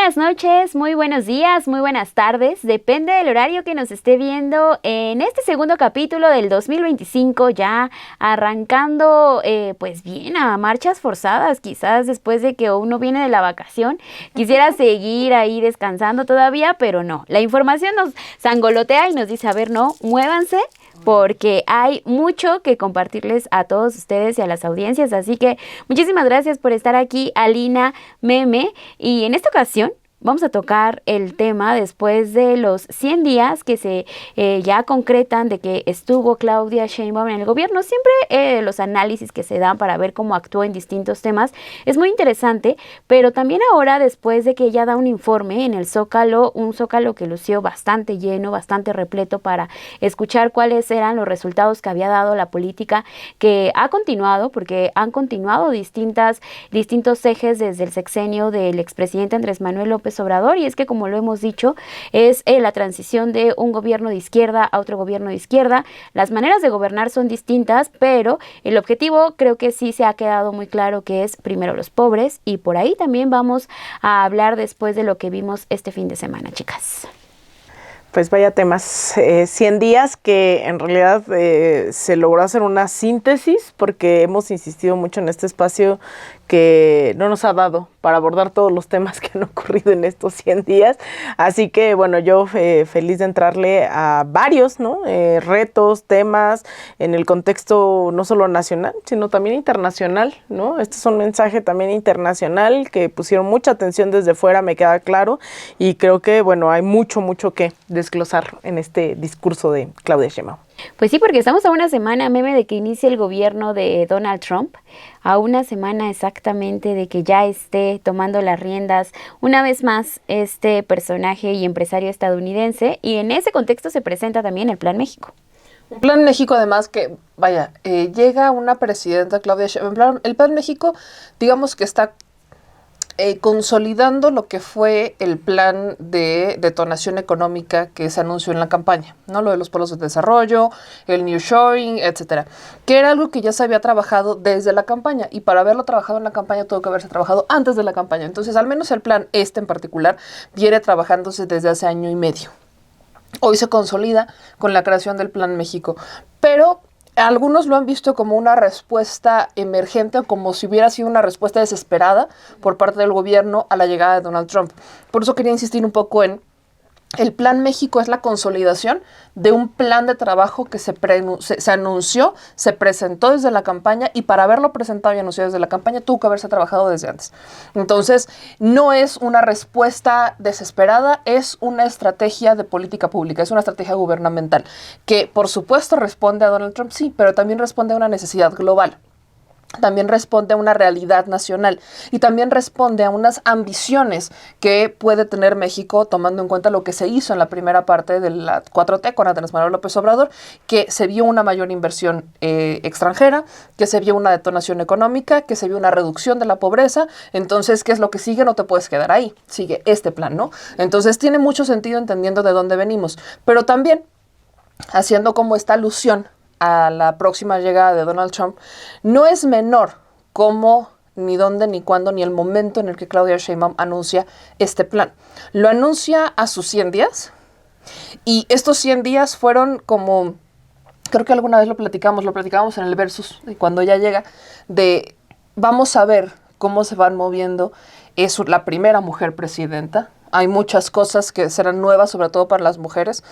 buenas noches, muy buenos días, muy buenas tardes. Depende del horario que nos esté viendo en este segundo capítulo del 2025, ya arrancando pues bien a marchas forzadas, quizás después de que uno viene de la vacación. Quisiera seguir ahí descansando todavía, pero no. La información nos sangolotea y nos dice, a ver, no, muévanse, porque hay mucho que compartirles a todos ustedes y a las audiencias. Así que muchísimas gracias por estar aquí, Alina, Meme. Y en esta ocasión vamos a tocar el tema después de los 100 días que se ya concretan de que estuvo Claudia Sheinbaum en el gobierno. Siempre los análisis que se dan para ver cómo actuó en distintos temas es muy interesante, pero también ahora, después de que ella da un informe en el Zócalo, un Zócalo que lució bastante lleno, bastante repleto, para escuchar cuáles eran los resultados que había dado la política que ha continuado, porque han continuado distintos ejes desde el sexenio del expresidente Andrés Manuel López Obrador, y es que, como lo hemos dicho, es la transición de un gobierno de izquierda a otro gobierno de izquierda. Las maneras de gobernar son distintas, pero el objetivo creo que sí se ha quedado muy claro, que es primero los pobres, y por ahí también vamos a hablar después de lo que vimos este fin de semana, chicas. Pues vaya temas, 100 días que en realidad se logró hacer una síntesis, porque hemos insistido mucho en este espacio que no nos ha dado para abordar todos los temas que han ocurrido en estos 100 días. Así que, bueno, yo feliz de entrarle a varios, ¿no? Retos, temas, en el contexto no solo nacional, sino también internacional, ¿no? Este es un mensaje también internacional que pusieron mucha atención desde fuera, me queda claro, y creo que, bueno, hay mucho que desglosar en este discurso de Claudia Sheinbaum. Pues sí, porque estamos a una semana, Meme, de que inicie el gobierno de Donald Trump, a una semana exactamente de que ya esté tomando las riendas una vez más este personaje y empresario estadounidense, y en ese contexto se presenta también el Plan México. Un Plan México, además, que, llega una presidenta, Claudia Sheinbaum. El Plan México, digamos que está consolidando lo que fue el plan de detonación económica que se anunció en la campaña, ¿no? Lo de los polos de desarrollo, el nearshoring, etcétera, que era algo que ya se había trabajado desde la campaña, y para haberlo trabajado en la campaña tuvo que haberse trabajado antes de la campaña. Entonces, al menos el plan en particular viene trabajándose desde hace año y medio. Hoy se consolida con la creación del Plan México, pero algunos lo han visto como una respuesta emergente, o como si hubiera sido una respuesta desesperada por parte del gobierno a la llegada de Donald Trump. Por eso quería insistir un poco en el Plan México. Es la consolidación de un plan de trabajo que se anunció, se presentó desde la campaña, y para haberlo presentado y anunciado desde la campaña tuvo que haberse trabajado desde antes. Entonces, no es una respuesta desesperada, es una estrategia de política pública, es una estrategia gubernamental que, por supuesto, responde a Donald Trump, sí, pero también responde a una necesidad global. También responde a una realidad nacional, y también responde a unas ambiciones que puede tener México, tomando en cuenta lo que se hizo en la primera parte de la 4T con Andrés Manuel López Obrador, que se vio una mayor inversión extranjera, que se vio una detonación económica, que se vio una reducción de la pobreza. Entonces, ¿qué es lo que sigue? No te puedes quedar ahí, sigue este plan, ¿no? Entonces, tiene mucho sentido entendiendo de dónde venimos, pero también haciendo como esta alusión a la próxima llegada de Donald Trump. No es menor cómo, ni dónde, ni cuándo, ni el momento en el que Claudia Sheinbaum anuncia este plan. Lo anuncia a sus 100 días, y estos 100 días fueron como, creo que alguna vez lo platicamos en el Versus, cuando ella llega, de vamos a ver cómo se van moviendo. Es la primera mujer presidenta. Hay muchas cosas que serán nuevas, sobre todo para las mujeres,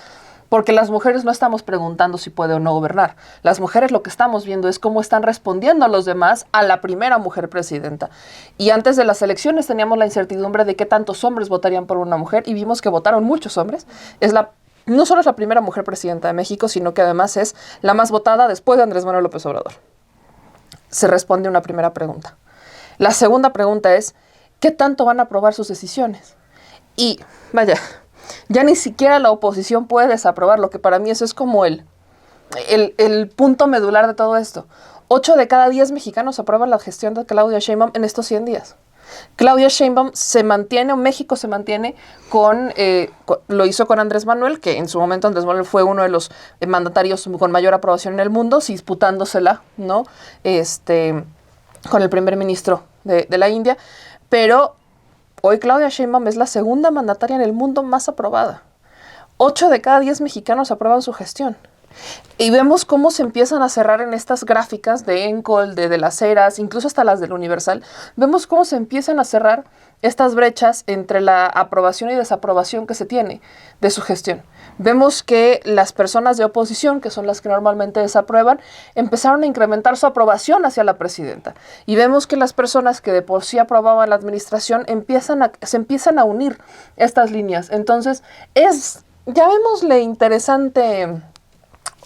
porque las mujeres no estamos preguntando si puede o no gobernar. Las mujeres lo que estamos viendo es cómo están respondiendo a los demás a la primera mujer presidenta. Y antes de las elecciones teníamos la incertidumbre de qué tantos hombres votarían por una mujer, y vimos que votaron muchos hombres. No solo es la primera mujer presidenta de México, sino que además es la más votada después de Andrés Manuel López Obrador. Se responde una primera pregunta. La segunda pregunta es, ¿qué tanto van a aprobar sus decisiones? Y, ya ni siquiera la oposición puede desaprobar, que para mí eso es como el punto medular de todo esto. 8 de cada 10 mexicanos aprueban la gestión de Claudia Sheinbaum en estos 100 días. Claudia Sheinbaum se mantiene, o México se mantiene lo hizo con Andrés Manuel, que en su momento Andrés Manuel fue uno de los mandatarios con mayor aprobación en el mundo, disputándosela, ¿no? Con el primer ministro de la India, pero Hoy Claudia Sheinbaum es la segunda mandataria en el mundo más aprobada. 8 de cada 10 mexicanos aprueban su gestión. Y vemos cómo se empiezan a cerrar en estas gráficas de Encol, de las Heras, incluso hasta las del Universal. Vemos cómo se empiezan a cerrar estas brechas entre la aprobación y desaprobación que se tiene de su gestión. Vemos que las personas de oposición, que son las que normalmente desaprueban, empezaron a incrementar su aprobación hacia la presidenta. Y vemos que las personas que de por sí aprobaban la administración se empiezan a unir estas líneas. Entonces, llamémosle interesante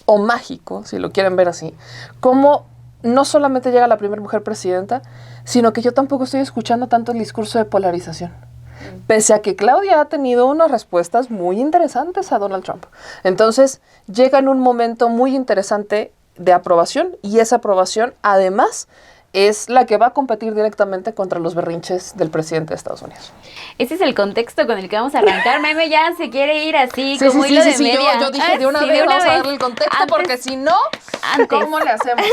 o mágico, si lo quieren ver así, cómo no solamente llega la primera mujer presidenta, sino que yo tampoco estoy escuchando tanto el discurso de polarización. Pese a que Claudia ha tenido unas respuestas muy interesantes a Donald Trump. Entonces, llega en un momento muy interesante de aprobación, y esa aprobación, además, es la que va a competir directamente contra los berrinches del presidente de Estados Unidos. Ese es el contexto con el que vamos a arrancar. Meme ya se quiere ir así, como hilo de media. Yo dije de una vez, vamos a darle el contexto, porque si no, ¿cómo le hacemos?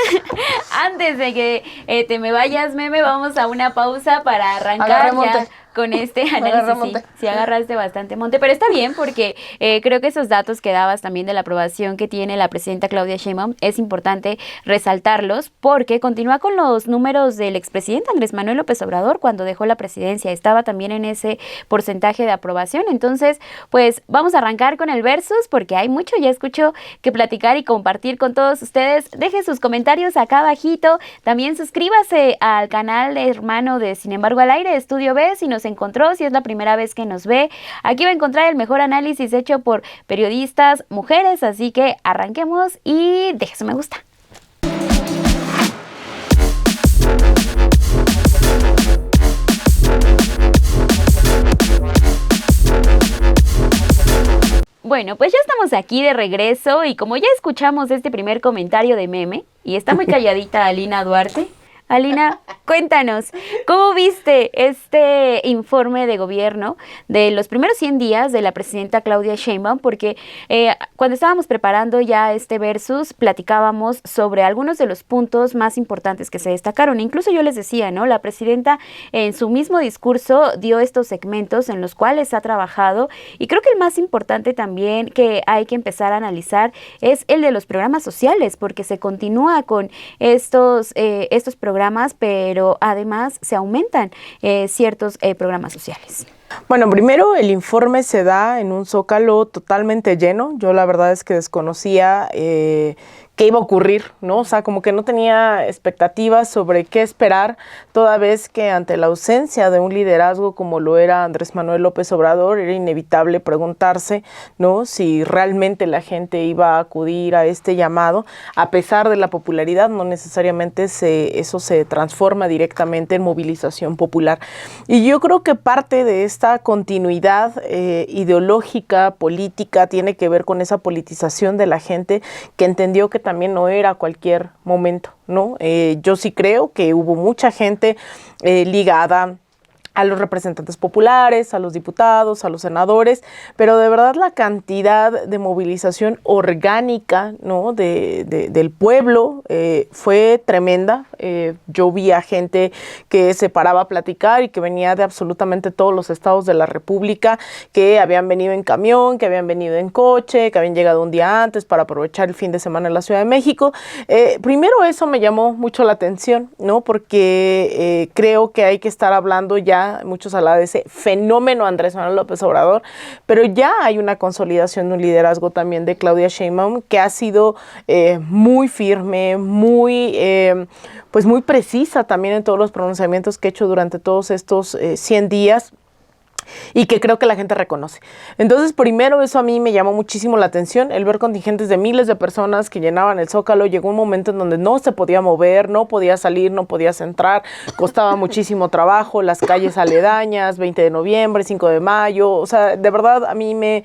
Antes de que te me vayas, Meme, vamos a una pausa para arrancar ya con este análisis. Sí, agarraste bastante monte, pero está bien porque creo que esos datos que dabas también de la aprobación que tiene la presidenta Claudia Sheinbaum es importante resaltarlos, porque continúa con los números del expresidente Andrés Manuel López Obrador cuando dejó la presidencia, estaba también en ese porcentaje de aprobación. Entonces, pues vamos a arrancar con el versus, porque hay mucho, ya escucho, que platicar y compartir con todos ustedes. Dejen sus comentarios acá abajito, también suscríbase al canal de hermano de Sin embargo al aire, Estudio B, si nos encontró, si es la primera vez que nos ve. Aquí va a encontrar el mejor análisis hecho por periodistas mujeres, así que arranquemos y deje su me gusta. Bueno, pues ya estamos aquí de regreso y como ya escuchamos este primer comentario de Meme, y está muy calladita Alina Duarte. Alina, cuéntanos, ¿cómo viste este informe de gobierno de los primeros 100 días de la presidenta Claudia Sheinbaum? Porque cuando estábamos preparando ya este versus, platicábamos sobre algunos de los puntos más importantes que se destacaron. Incluso yo les decía, ¿no? La presidenta en su mismo discurso dio estos segmentos en los cuales ha trabajado, y creo que el más importante también que hay que empezar a analizar es el de los programas sociales, porque se continúa con estos programas, pero además se aumentan ciertos programas sociales. Bueno, primero el informe se da en un Zócalo totalmente lleno. Yo la verdad es que desconocía qué iba a ocurrir, ¿no? O sea, como que no tenía expectativas sobre qué esperar, toda vez que ante la ausencia de un liderazgo como lo era Andrés Manuel López Obrador, era inevitable preguntarse, ¿no?, si realmente la gente iba a acudir a este llamado. A pesar de la popularidad, no necesariamente eso se transforma directamente en movilización popular. Y yo creo que parte de esta continuidad ideológica, política, tiene que ver con esa politización de la gente, que entendió que también no era cualquier momento, ¿no? Yo sí creo que hubo mucha gente ligada a los representantes populares, a los diputados, a los senadores, pero de verdad la cantidad de movilización orgánica, ¿no?, del pueblo fue tremenda. Yo vi a gente que se paraba a platicar y que venía de absolutamente todos los estados de la República, que habían venido en camión, que habían venido en coche, que habían llegado un día antes para aprovechar el fin de semana en la Ciudad de México. Primero eso me llamó mucho la atención, ¿no?, porque creo que hay que estar hablando ya, muchos hablan de ese fenómeno Andrés Manuel López Obrador, pero ya hay una consolidación de un liderazgo también de Claudia Sheinbaum, que ha sido muy firme, muy precisa también en todos los pronunciamientos que ha hecho durante todos estos 100 días. Y que creo que la gente reconoce. Entonces, primero, eso a mí me llamó muchísimo la atención, el ver contingentes de miles de personas que llenaban el Zócalo. Llegó un momento en donde no se podía mover, no podías salir, no podías entrar, costaba muchísimo trabajo, las calles aledañas, 20 de noviembre, 5 de mayo, o sea, de verdad a mí me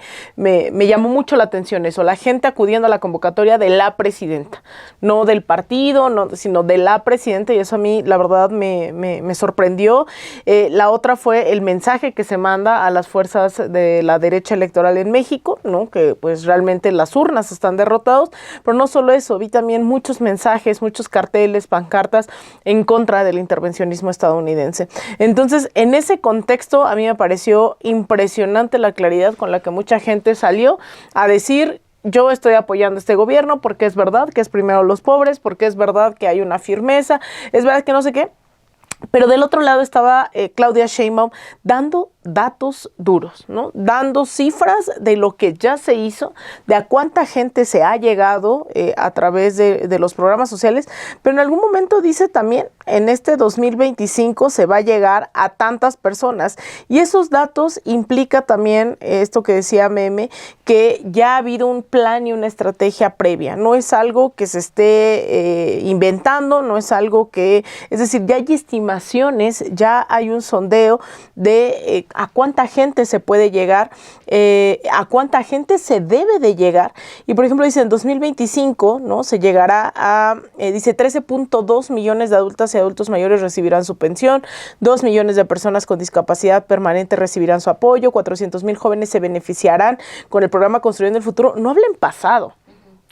llamó mucho la atención eso, la gente acudiendo a la convocatoria de la presidenta, no del partido, no, sino de la presidenta, y eso a mí, la verdad, me sorprendió. La otra fue el mensaje que se demanda a las fuerzas de la derecha electoral en México, ¿no? Que pues realmente las urnas están derrotados, pero no solo eso, vi también muchos mensajes, muchos carteles, pancartas en contra del intervencionismo estadounidense. Entonces, en ese contexto, a mí me pareció impresionante la claridad con la que mucha gente salió a decir: yo estoy apoyando este gobierno porque es verdad que es primero los pobres, porque es verdad que hay una firmeza, es verdad que no sé qué. Pero del otro lado estaba Claudia Sheinbaum dando datos duros, ¿no? Dando cifras de lo que ya se hizo, de a cuánta gente se ha llegado a través de los programas sociales, pero en algún momento dice también, en este 2025 se va a llegar a tantas personas, y esos datos implica también esto que decía Meme, que ya ha habido un plan y una estrategia previa, no es algo que se esté inventando, no es algo que, es decir, ya hay estimaciones, ya hay un sondeo de a cuánta gente se puede llegar, a cuánta gente se debe de llegar. Y por ejemplo dice en 2025, ¿no? Se llegará a, dice 13.2 millones de adultas y adultos mayores recibirán su pensión, 2 millones de personas con discapacidad permanente recibirán su apoyo, 400,000 jóvenes se beneficiarán con el programa Construyendo el Futuro. No habla en pasado.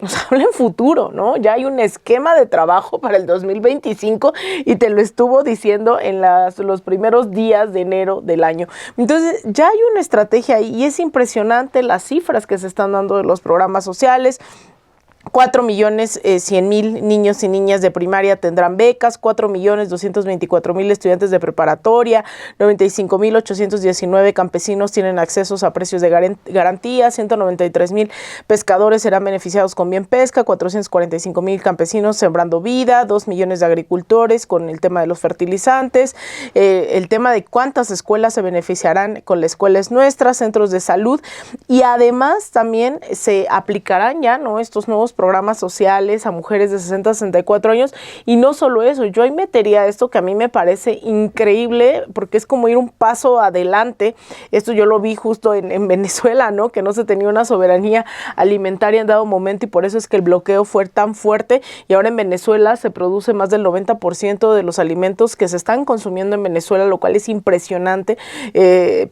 O sea, habla en futuro, ¿no? Ya hay un esquema de trabajo para el 2025 y te lo estuvo diciendo en los primeros días de enero del año. Entonces, ya hay una estrategia ahí y es impresionante las cifras que se están dando de los programas sociales. 4.100.000 niños y niñas de primaria tendrán becas, 4.224.000 estudiantes de preparatoria, 95.819 campesinos tienen accesos a precios de garantía, 193.000 pescadores serán beneficiados con Bien Pesca, 445.000 campesinos sembrando vida, 2 millones de agricultores con el tema de los fertilizantes, el tema de cuántas escuelas se beneficiarán con la Escuela es Nuestra, centros de salud, y además también se aplicarán ya, ¿no?, estos nuevos programas sociales a mujeres de 60 a 64 años, y no solo eso, yo ahí metería esto que a mí me parece increíble, porque es como ir un paso adelante. Esto yo lo vi justo en Venezuela, ¿no?, que no se tenía una soberanía alimentaria en dado momento, y por eso es que el bloqueo fue tan fuerte, y ahora en Venezuela se produce más del 90% de los alimentos que se están consumiendo en Venezuela, lo cual es impresionante.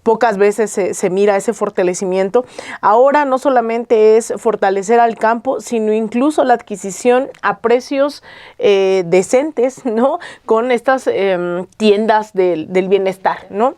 Pocas veces se mira ese fortalecimiento. Ahora no solamente es fortalecer al campo, sino incluso la adquisición a precios decentes, ¿no?, con estas tiendas del bienestar, ¿no?,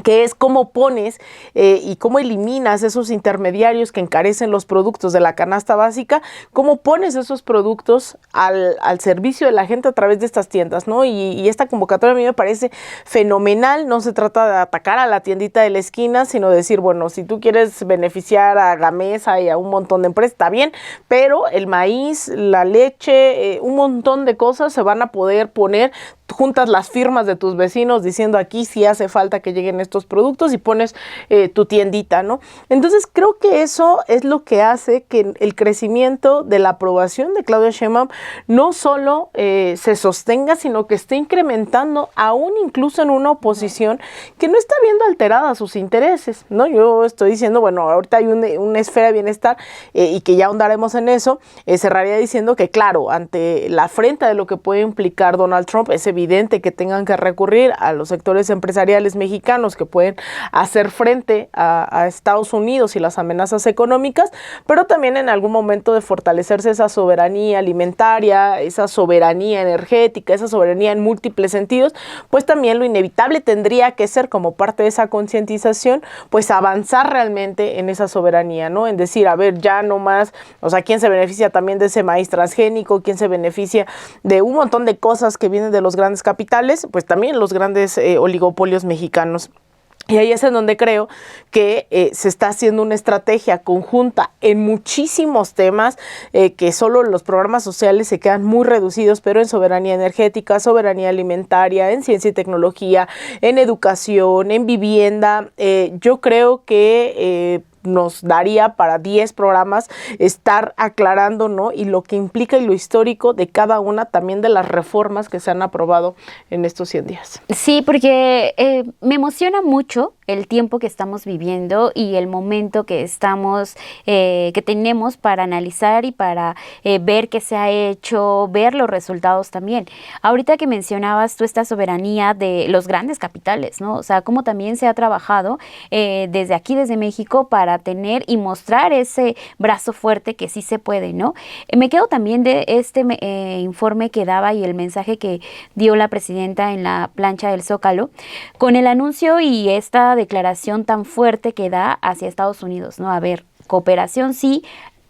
que es cómo pones y cómo eliminas esos intermediarios que encarecen los productos de la canasta básica, cómo pones esos productos al servicio de la gente a través de estas tiendas, ¿no? Y esta convocatoria a mí me parece fenomenal. No se trata de atacar a la tiendita de la esquina, sino decir, bueno, si tú quieres beneficiar a Gamesa y a un montón de empresas, está bien, pero el maíz, la leche, un montón de cosas se van a poder poner, juntas las firmas de tus vecinos diciendo aquí sí hace falta que lleguen estos productos, y pones tu tiendita, ¿no? Entonces creo que eso es lo que hace que el crecimiento de la aprobación de Claudia Sheinbaum no solo se sostenga, sino que esté incrementando aún incluso en una oposición que no está viendo alteradas sus intereses, ¿no? Yo estoy diciendo, bueno, ahorita hay una esfera de bienestar y que ya ahondaremos en eso. Cerraría diciendo que, claro, ante la afrenta de lo que puede implicar Donald Trump, es evidente que tengan que recurrir a los sectores empresariales mexicanos que pueden hacer frente a Estados Unidos y las amenazas económicas, pero también en algún momento de fortalecerse esa soberanía alimentaria, esa soberanía energética, esa soberanía en múltiples sentidos, pues también lo inevitable tendría que ser, como parte de esa concientización, pues avanzar realmente en esa soberanía, ¿no? En decir, a ver, ya no más, o sea, ¿quién se beneficia también de ese maíz transgénico? ¿Quién se beneficia de un montón de cosas que vienen de los grandes capitales? Pues también los grandes oligopolios mexicanos. Y ahí es en donde creo que se está haciendo una estrategia conjunta en muchísimos temas, que solo los programas sociales se quedan muy reducidos, pero en soberanía energética, soberanía alimentaria, en ciencia y tecnología, en educación, en vivienda. Yo creo que nos daría para 10 programas estar aclarando, ¿no? Y lo que implica y lo histórico de cada una también de las reformas que se han aprobado en estos 100 días. Sí, porque me emociona mucho el tiempo que estamos viviendo y el momento que estamos, que tenemos para analizar y para ver qué se ha hecho, ver los resultados también. Ahorita que mencionabas tú esta soberanía de los grandes capitales, ¿no? O sea, cómo también se ha trabajado desde aquí, desde México, para tener y mostrar ese brazo fuerte que sí se puede, ¿no? Me quedo también de este informe que daba y el mensaje que dio la presidenta en la plancha del Zócalo, con el anuncio y esta declaración tan fuerte que da hacia Estados Unidos, ¿no? A ver, cooperación sí,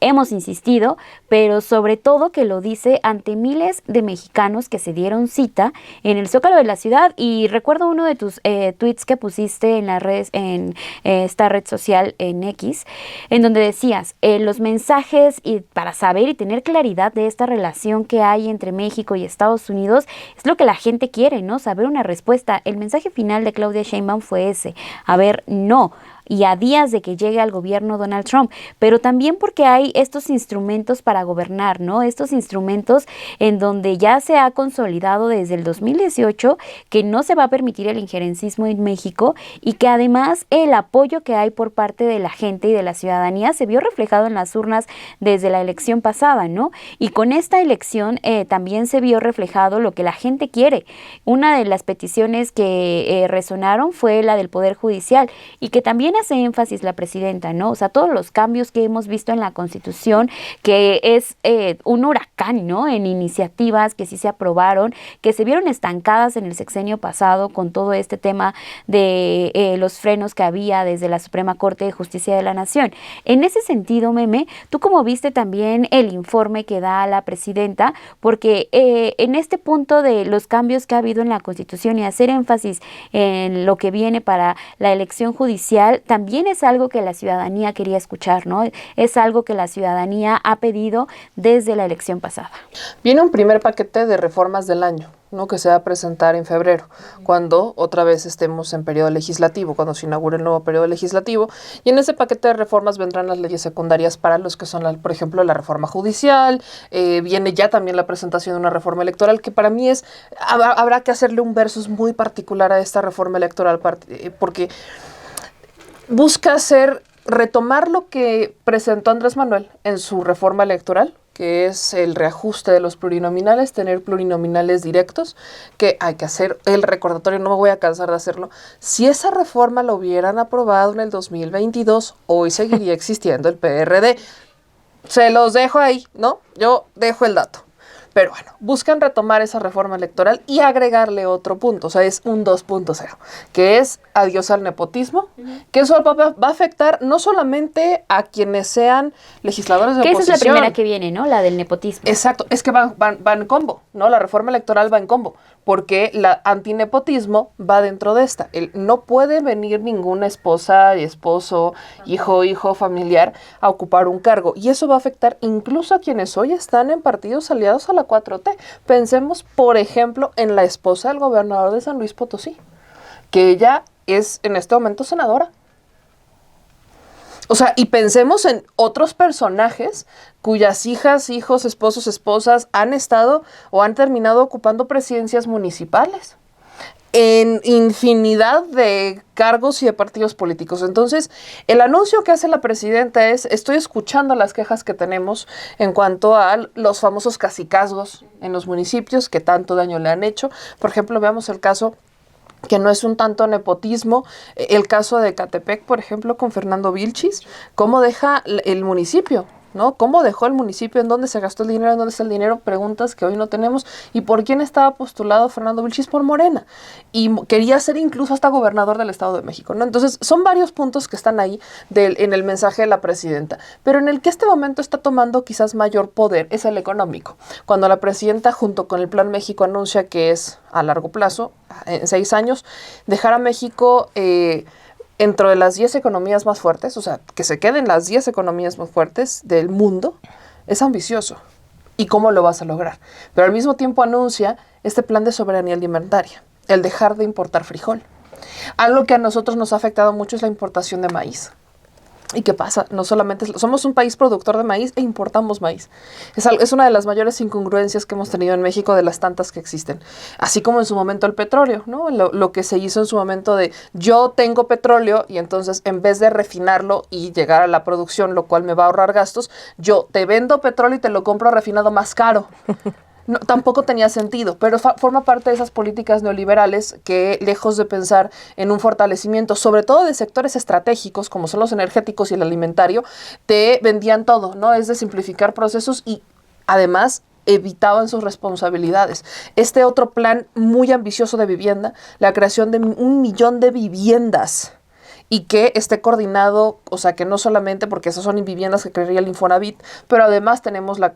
hemos insistido, pero sobre todo que lo dice ante miles de mexicanos que se dieron cita en el Zócalo de la ciudad. Y recuerdo uno de tus tweets que pusiste en las redes, en esta red social, en X, en donde decías los mensajes y para saber y tener claridad de esta relación que hay entre México y Estados Unidos es lo que la gente quiere, ¿no? Saber una respuesta. El mensaje final de Claudia Sheinbaum fue ese: a ver, no. Y a días de que llegue al gobierno Donald Trump, pero también porque hay estos instrumentos para gobernar, ¿no? Estos instrumentos en donde ya se ha consolidado desde el 2018 que no se va a permitir el injerencismo en México y que además el apoyo que hay por parte de la gente y de la ciudadanía se vio reflejado en las urnas desde la elección pasada, ¿no? Y con esta elección también se vio reflejado lo que la gente quiere. Una de las peticiones que resonaron fue la del Poder Judicial y que también hace énfasis la presidenta, ¿no? O sea, todos los cambios que hemos visto en la Constitución, que es un huracán, ¿no? En iniciativas que sí se aprobaron, que se vieron estancadas en el sexenio pasado con todo este tema de los frenos que había desde la Suprema Corte de Justicia de la Nación. En ese sentido, Meme, ¿tú cómo viste también el informe que da la presidenta? Porque en este punto de los cambios que ha habido en la Constitución y hacer énfasis en lo que viene para la elección judicial, también es algo que la ciudadanía quería escuchar, ¿no? Es algo que la ciudadanía ha pedido desde la elección pasada. Viene un primer paquete de reformas del año, ¿no? Que se va a presentar en febrero, cuando otra vez estemos en periodo legislativo, cuando se inaugure el nuevo periodo legislativo. Y en ese paquete de reformas vendrán las leyes secundarias para los que son, por ejemplo, la reforma judicial. Viene ya también la presentación de una reforma electoral que para mí habrá que hacerle un versus muy particular a esta reforma electoral, porque busca retomar lo que presentó Andrés Manuel en su reforma electoral, que es el reajuste de los plurinominales, tener plurinominales directos, que hay que hacer el recordatorio, no me voy a cansar de hacerlo. Si esa reforma la hubieran aprobado en el 2022, hoy seguiría existiendo el PRD. Se los dejo ahí, ¿no? Yo dejo el dato. Pero bueno, buscan retomar esa reforma electoral y agregarle otro punto, o sea, es un 2.0, que es adiós al nepotismo, que eso va a afectar no solamente a quienes sean legisladores de oposición. Que esa es la primera que viene, ¿no? La del nepotismo. Exacto, es que van en combo, ¿no? La reforma electoral va en combo, porque la antinepotismo va dentro de esta. No puede venir ninguna esposa y esposo, hijo familiar a ocupar un cargo, y eso va a afectar incluso a quienes hoy están en partidos aliados a la 4T. Pensemos, por ejemplo, en la esposa del gobernador de San Luis Potosí, que ella es en este momento senadora. O sea, y pensemos en otros personajes cuyas hijas, hijos, esposos, esposas han estado o han terminado ocupando presidencias municipales en infinidad de cargos y de partidos políticos. Entonces, el anuncio que hace la presidenta es: estoy escuchando las quejas que tenemos en cuanto a los famosos cacicazgos en los municipios que tanto daño le han hecho. Por ejemplo, veamos el caso que no es un tanto nepotismo, el caso de Ecatepec, por ejemplo, con Fernando Vilchis, cómo deja el municipio, ¿no? ¿Cómo dejó el municipio? ¿En dónde se gastó el dinero? ¿En dónde está el dinero? Preguntas que hoy no tenemos. ¿Y por quién estaba postulado Fernando Vilchis? Por Morena. Y quería ser incluso hasta gobernador del Estado de México, ¿no? Entonces, son varios puntos que están ahí en el mensaje de la presidenta. Pero en el que este momento está tomando quizás mayor poder es el económico. Cuando la presidenta, junto con el Plan México, anuncia que es a largo plazo, en 6 años, dejar a México dentro de las 10 economías más fuertes, o sea, que se queden las 10 economías más fuertes del mundo, es ambicioso. ¿Y cómo lo vas a lograr? Pero al mismo tiempo anuncia este plan de soberanía alimentaria, el dejar de importar frijol. Algo que a nosotros nos ha afectado mucho es la importación de maíz. ¿Y qué pasa? No solamente somos un país productor de maíz e importamos maíz. Es una de las mayores incongruencias que hemos tenido en México, de las tantas que existen. Así como en su momento el petróleo, ¿no? Lo que se hizo en su momento de yo tengo petróleo y entonces en vez de refinarlo y llegar a la producción, lo cual me va a ahorrar gastos, yo te vendo petróleo y te lo compro refinado más caro. No, tampoco tenía sentido, pero forma parte de esas políticas neoliberales que, lejos de pensar en un fortalecimiento, sobre todo de sectores estratégicos, como son los energéticos y el alimentario, te vendían todo, ¿no? Es de simplificar procesos y, además, evitaban sus responsabilidades. Este otro plan muy ambicioso de vivienda, la creación de 1 millón de viviendas, y que esté coordinado, o sea, que no solamente, porque esas son viviendas que crearía el Infonavit, pero además tenemos la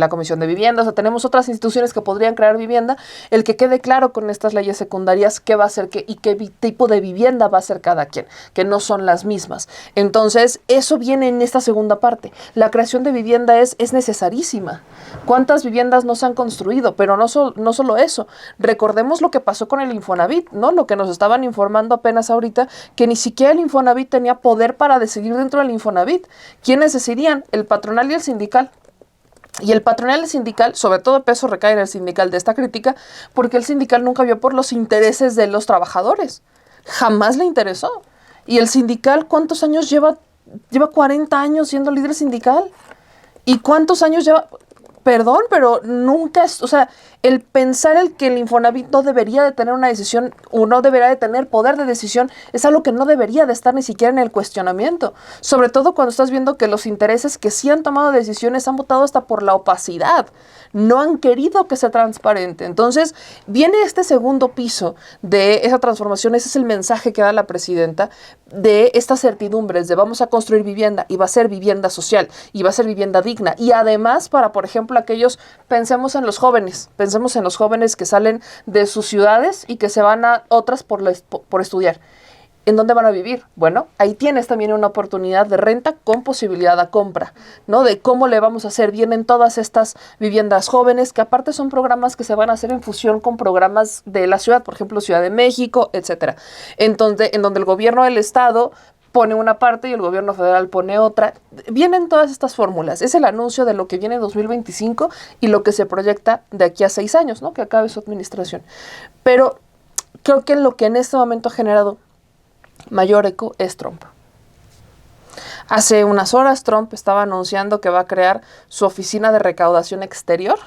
Comisión de Vivienda, o sea, tenemos otras instituciones que podrían crear vivienda, el que quede claro con estas leyes secundarias qué va a ser y qué tipo de vivienda va a ser cada quien, que no son las mismas. Entonces, eso viene en esta segunda parte. La creación de vivienda es necesarísima. ¿Cuántas viviendas no se han construido? Pero no solo eso. Recordemos lo que pasó con el Infonavit, ¿no? Lo que nos estaban informando apenas ahorita, que ni siquiera el Infonavit tenía poder para decidir dentro del Infonavit. ¿Quiénes decidían? El patronal y el sindical. Y el patronal y el sindical, sobre todo el peso recae en el sindical de esta crítica, porque el sindical nunca vio por los intereses de los trabajadores. Jamás le interesó. Y el sindical, ¿cuántos años lleva? Lleva 40 años siendo líder sindical. ¿Y cuántos años lleva? Perdón, pero nunca es, o sea, el pensar que el Infonavit no debería de tener una decisión o no debería de tener poder de decisión es algo que no debería de estar ni siquiera en el cuestionamiento. Sobre todo cuando estás viendo que los intereses que sí han tomado decisiones han votado hasta por la opacidad. No han querido que sea transparente. Entonces, viene este segundo piso de esa transformación. Ese es el mensaje que da la presidenta de estas certidumbres de vamos a construir vivienda y va a ser vivienda social y va a ser vivienda digna. Y además, para, por ejemplo, pensemos en los jóvenes que salen de sus ciudades y que se van a otras por estudiar. ¿En dónde van a vivir? Bueno, ahí tienes también una oportunidad de renta con posibilidad de compra, ¿no? De cómo le vamos a hacer. Vienen todas estas viviendas jóvenes, que aparte son programas que se van a hacer en fusión con programas de la ciudad, por ejemplo, Ciudad de México, etcétera. En donde el gobierno del estado pone una parte y el gobierno federal pone otra. Vienen todas estas fórmulas. Es el anuncio de lo que viene en 2025 y lo que se proyecta de aquí a 6 años, ¿no? Que acabe su administración. Pero creo que lo que en este momento ha generado mayor eco es Trump. Hace unas horas Trump estaba anunciando que va a crear su oficina de recaudación exterior.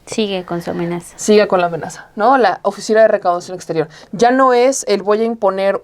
Sigue con su amenaza. Sigue con la amenaza, ¿no? La oficina de recaudación exterior. Ya no es el voy a imponer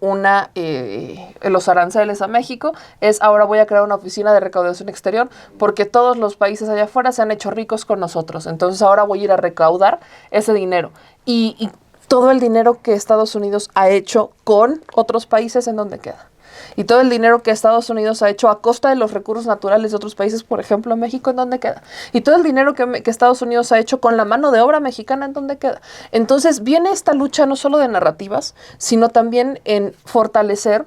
los aranceles a México, es ahora voy a crear una oficina de recaudación exterior porque todos los países allá afuera se han hecho ricos con nosotros. Entonces ahora voy a ir a recaudar ese dinero. Y todo el dinero que Estados Unidos ha hecho con otros países, ¿en dónde queda? Y todo el dinero que Estados Unidos ha hecho a costa de los recursos naturales de otros países, por ejemplo, México, ¿en dónde queda? Y todo el dinero que Estados Unidos ha hecho con la mano de obra mexicana, ¿en dónde queda? Entonces viene esta lucha no solo de narrativas, sino también en fortalecer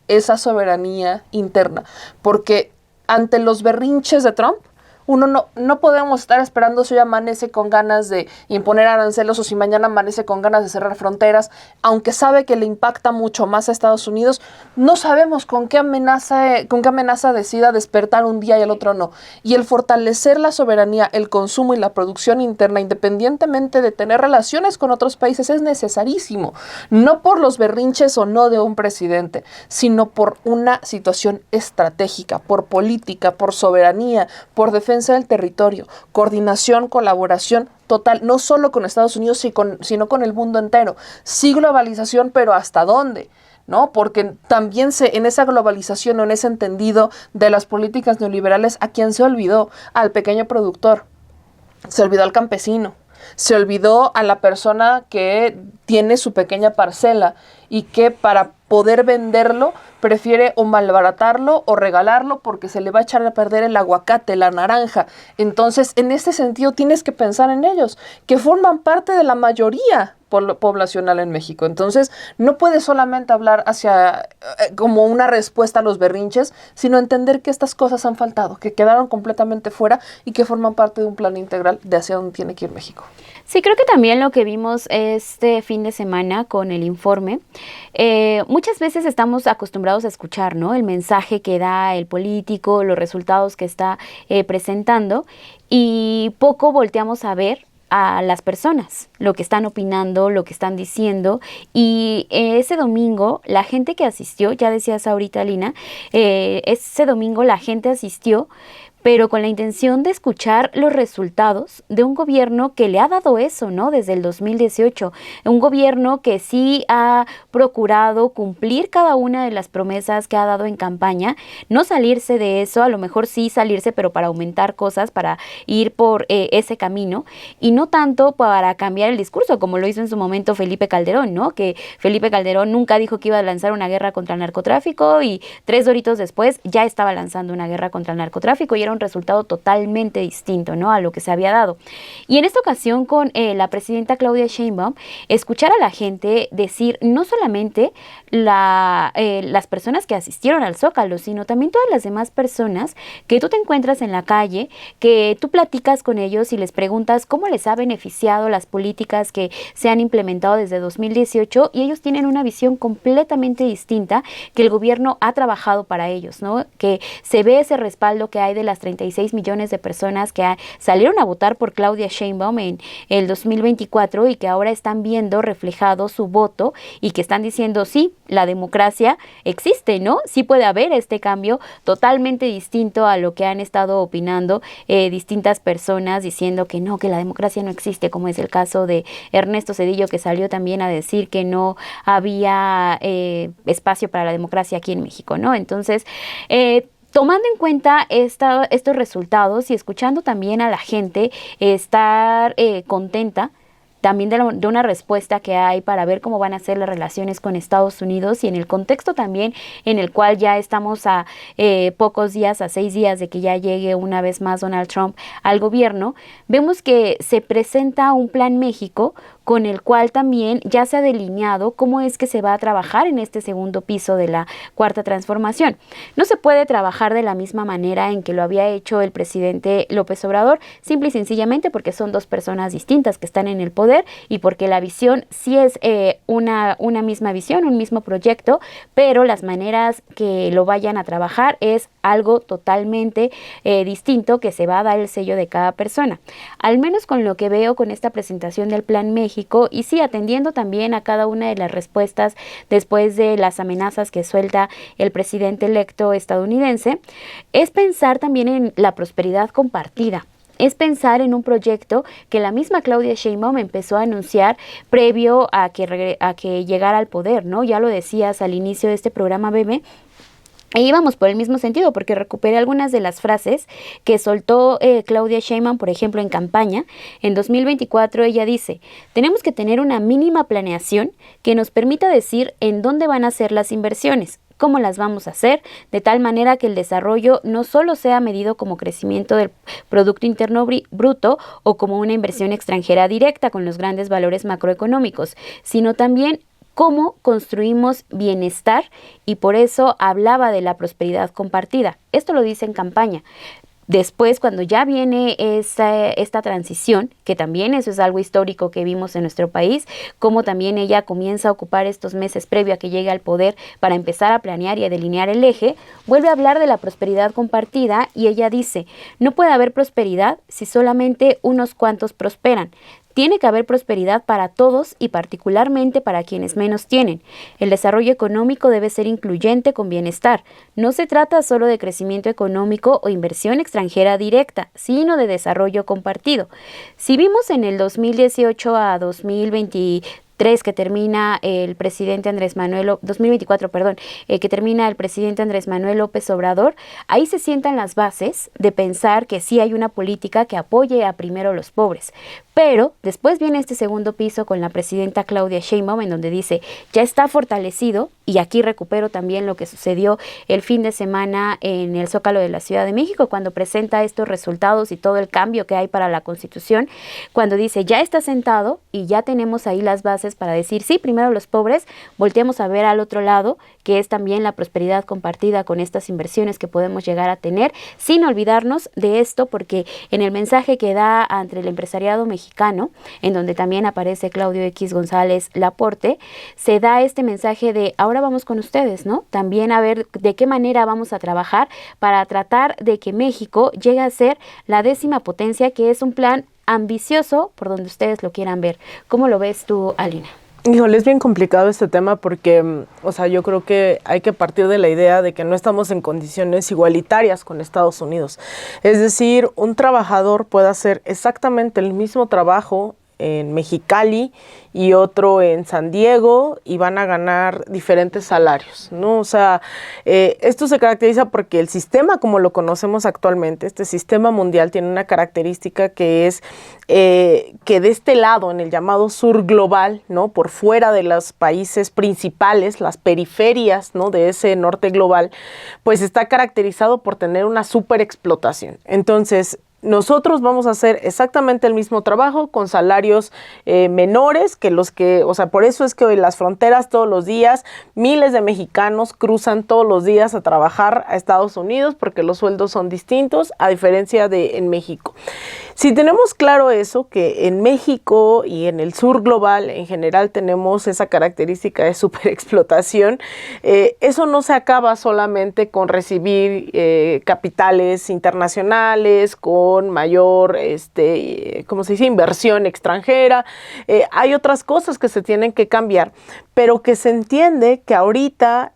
esa soberanía interna. Porque ante los berrinches de Trump, no podemos estar esperando si hoy amanece con ganas de imponer aranceles o si mañana amanece con ganas de cerrar fronteras, aunque sabe que le impacta mucho más a Estados Unidos. No sabemos con qué amenaza decida despertar un día y el otro no. Y el fortalecer la soberanía, el consumo y la producción interna, independientemente de tener relaciones con otros países, es necesarísimo. No por los berrinches o no de un presidente, sino por una situación estratégica, por política, por soberanía, por defensa del territorio, coordinación, colaboración total, no solo con Estados Unidos, sino con el mundo entero. Sí, globalización, pero ¿hasta dónde? ¿No? Porque también en esa globalización o en ese entendido de las políticas neoliberales, ¿a quién se olvidó? Al pequeño productor, se olvidó al campesino, se olvidó a la persona que tiene su pequeña parcela y que para poder venderlo prefiere o malbaratarlo o regalarlo porque se le va a echar a perder el aguacate, la naranja. Entonces, en este sentido, tienes que pensar en ellos, que forman parte de la mayoría poblacional en México. Entonces, no puedes solamente hablar como una respuesta a los berrinches, sino entender que estas cosas han faltado, que quedaron completamente fuera y que forman parte de un plan integral de hacia dónde tiene que ir México. Sí, creo que también lo que vimos este fin de semana con el informe, muchas muchas veces estamos acostumbrados a escuchar, ¿no? El mensaje que da el político, los resultados que está presentando, y poco volteamos a ver a las personas, lo que están opinando, lo que están diciendo. Y ese domingo la gente que asistió, ya decías ahorita, Lina, ese domingo la gente asistió, pero con la intención de escuchar los resultados de un gobierno que le ha dado eso, ¿no? Desde el 2018, un gobierno que sí ha procurado cumplir cada una de las promesas que ha dado en campaña, no salirse de eso, a lo mejor sí salirse, pero para aumentar cosas, para ir por ese camino, y no tanto para cambiar el discurso, como lo hizo en su momento Felipe Calderón, ¿no? Que Felipe Calderón nunca dijo que iba a lanzar una guerra contra el narcotráfico, y 3 doritos después ya estaba lanzando una guerra contra el narcotráfico, y era un resultado totalmente distinto, ¿no? A lo que se había dado. Y en esta ocasión con la presidenta Claudia Sheinbaum, escuchar a la gente decir no solamente las personas que asistieron al Zócalo, sino también todas las demás personas que tú te encuentras en la calle, que tú platicas con ellos y les preguntas cómo les ha beneficiado las políticas que se han implementado desde 2018, y ellos tienen una visión completamente distinta, que el gobierno ha trabajado para ellos, ¿no? Que se ve ese respaldo que hay de las 36 millones de personas que salieron a votar por Claudia Sheinbaum en el 2024 y que ahora están viendo reflejado su voto y que están diciendo sí, la democracia existe, ¿no? Sí puede haber este cambio totalmente distinto a lo que han estado opinando distintas personas diciendo que no, que la democracia no existe, como es el caso de Ernesto Zedillo, que salió también a decir que no había espacio para la democracia aquí en México, ¿no? Entonces, tomando en cuenta estos resultados y escuchando también a la gente estar contenta también de una respuesta que hay para ver cómo van a ser las relaciones con Estados Unidos, y en el contexto también en el cual ya estamos a pocos días, a 6 días de que ya llegue una vez más Donald Trump al gobierno, vemos que se presenta un Plan México con el cual también ya se ha delineado cómo es que se va a trabajar en este segundo piso de la Cuarta Transformación. No se puede trabajar de la misma manera en que lo había hecho el presidente López Obrador, simple y sencillamente porque son 2 personas distintas que están en el poder, y porque la visión sí es una misma visión, un mismo proyecto, pero las maneras que lo vayan a trabajar es algo totalmente distinto, que se va a dar el sello de cada persona. Al menos con lo que veo con esta presentación del Plan México, y sí, atendiendo también a cada una de las respuestas después de las amenazas que suelta el presidente electo estadounidense, es pensar también en la prosperidad compartida. Es pensar en un proyecto que la misma Claudia Sheinbaum empezó a anunciar previo a que llegara al poder, ¿no? Ya lo decías al inicio de este programa, Bebe. E íbamos por el mismo sentido, porque recuperé algunas de las frases que soltó Claudia Sheinbaum, por ejemplo, en campaña. En 2024 ella dice: tenemos que tener una mínima planeación que nos permita decir en dónde van a ser las inversiones, cómo las vamos a hacer, de tal manera que el desarrollo no solo sea medido como crecimiento del Producto Interno Bruto o como una inversión extranjera directa con los grandes valores macroeconómicos, sino también cómo construimos bienestar, y por eso hablaba de la prosperidad compartida. Esto lo dice en campaña. Después, cuando ya viene esta transición, que también eso es algo histórico que vimos en nuestro país, como también ella comienza a ocupar estos meses previo a que llegue al poder para empezar a planear y a delinear el eje, vuelve a hablar de la prosperidad compartida, y ella dice: no puede haber prosperidad si solamente unos cuantos prosperan. Tiene que haber prosperidad para todos y particularmente para quienes menos tienen. El desarrollo económico debe ser incluyente con bienestar. No se trata solo de crecimiento económico o inversión extranjera directa, sino de desarrollo compartido. Si vimos en el 2018 a 2023 que termina el presidente Andrés Manuel, 2024, perdón, que termina el presidente Andrés Manuel López Obrador, ahí se sientan las bases de pensar que sí hay una política que apoye a primero los pobres. Pero después viene este segundo piso con la presidenta Claudia Sheinbaum, en donde dice: ya está fortalecido, y aquí recupero también lo que sucedió el fin de semana en el Zócalo de la Ciudad de México, cuando presenta estos resultados y todo el cambio que hay para la Constitución, cuando dice: ya está sentado y ya tenemos ahí las bases para decir sí, primero los pobres, volteamos a ver al otro lado, que es también la prosperidad compartida con estas inversiones que podemos llegar a tener, sin olvidarnos de esto, porque en el mensaje que da ante el empresariado mexicano, en donde también aparece Claudio X González Laporte, se da este mensaje de: ahora ahora vamos con ustedes, ¿no? También a ver de qué manera vamos a trabajar para tratar de que México llegue a ser la 10ª potencia, que es un plan ambicioso por donde ustedes lo quieran ver. ¿Cómo lo ves tú, Alina? Híjole, es bien complicado este tema porque, o sea, yo creo que hay que partir de la idea de que no estamos en condiciones igualitarias con Estados Unidos. Es decir, un trabajador puede hacer exactamente el mismo trabajo en Mexicali y otro en San Diego y van a ganar diferentes salarios, ¿no? O sea, esto se caracteriza porque el sistema como lo conocemos actualmente, este sistema mundial tiene una característica que es que de este lado, en el llamado sur global, ¿no? Por fuera de los países principales, las periferias, ¿no? De ese norte global, pues está caracterizado por tener una superexplotación. Entonces, nosotros vamos a hacer exactamente el mismo trabajo con salarios menores que los que, o sea, por eso es que hoy las fronteras todos los días, miles de mexicanos cruzan todos los días a trabajar a Estados Unidos porque los sueldos son distintos a diferencia de en México. Si tenemos claro eso, que en México y en el sur global en general tenemos esa característica de superexplotación, eso no se acaba solamente con recibir capitales internacionales, con mayor, ¿cómo se dice?, inversión extranjera. Hay otras cosas que se tienen que cambiar, pero que se entiende que ahorita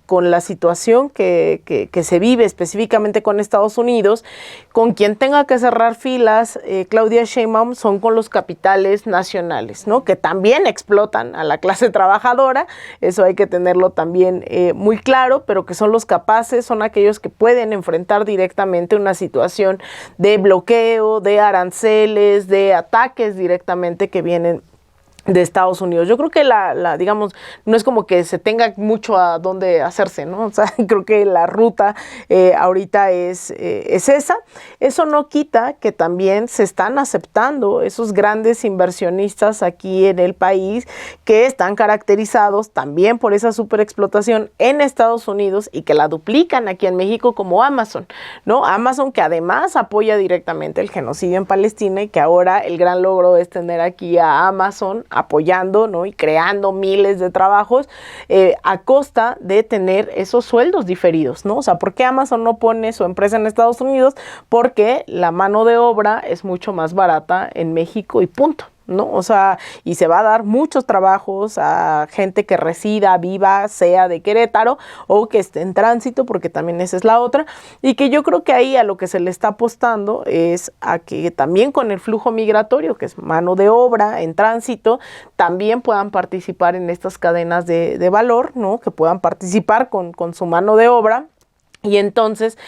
con la situación que se vive específicamente con Estados Unidos, con quien tenga que cerrar filas, Claudia Sheinbaum, son con los capitales nacionales, ¿no? Que también explotan a la clase trabajadora, eso hay que tenerlo también muy claro, pero que son los capaces, son aquellos que pueden enfrentar directamente una situación de bloqueo, de aranceles, de ataques directamente que vienen de Estados Unidos. Yo creo que digamos, no es como que se tenga mucho a dónde hacerse, ¿no? O sea, creo que la ruta ahorita es esa. Eso no quita que también se están aceptando esos grandes inversionistas aquí en el país que están caracterizados también por esa superexplotación en Estados Unidos y que la duplican aquí en México, como Amazon, ¿no? Amazon, que además apoya directamente el genocidio en Palestina y que ahora el gran logro es tener aquí a Amazon apoyando, ¿no? Y creando miles de trabajos a costa de tener esos sueldos diferidos, ¿no? O sea, ¿por qué Amazon no pone su empresa en Estados Unidos? Porque la mano de obra es mucho más barata en México y punto, ¿no? O sea, y se va a dar muchos trabajos a gente que resida, viva, sea de Querétaro o que esté en tránsito, porque también esa es la otra, y que yo creo que ahí a lo que se le está apostando es a que también con el flujo migratorio, que es mano de obra en tránsito, también puedan participar en estas cadenas de valor, ¿no? Que puedan participar con su mano de obra y entonces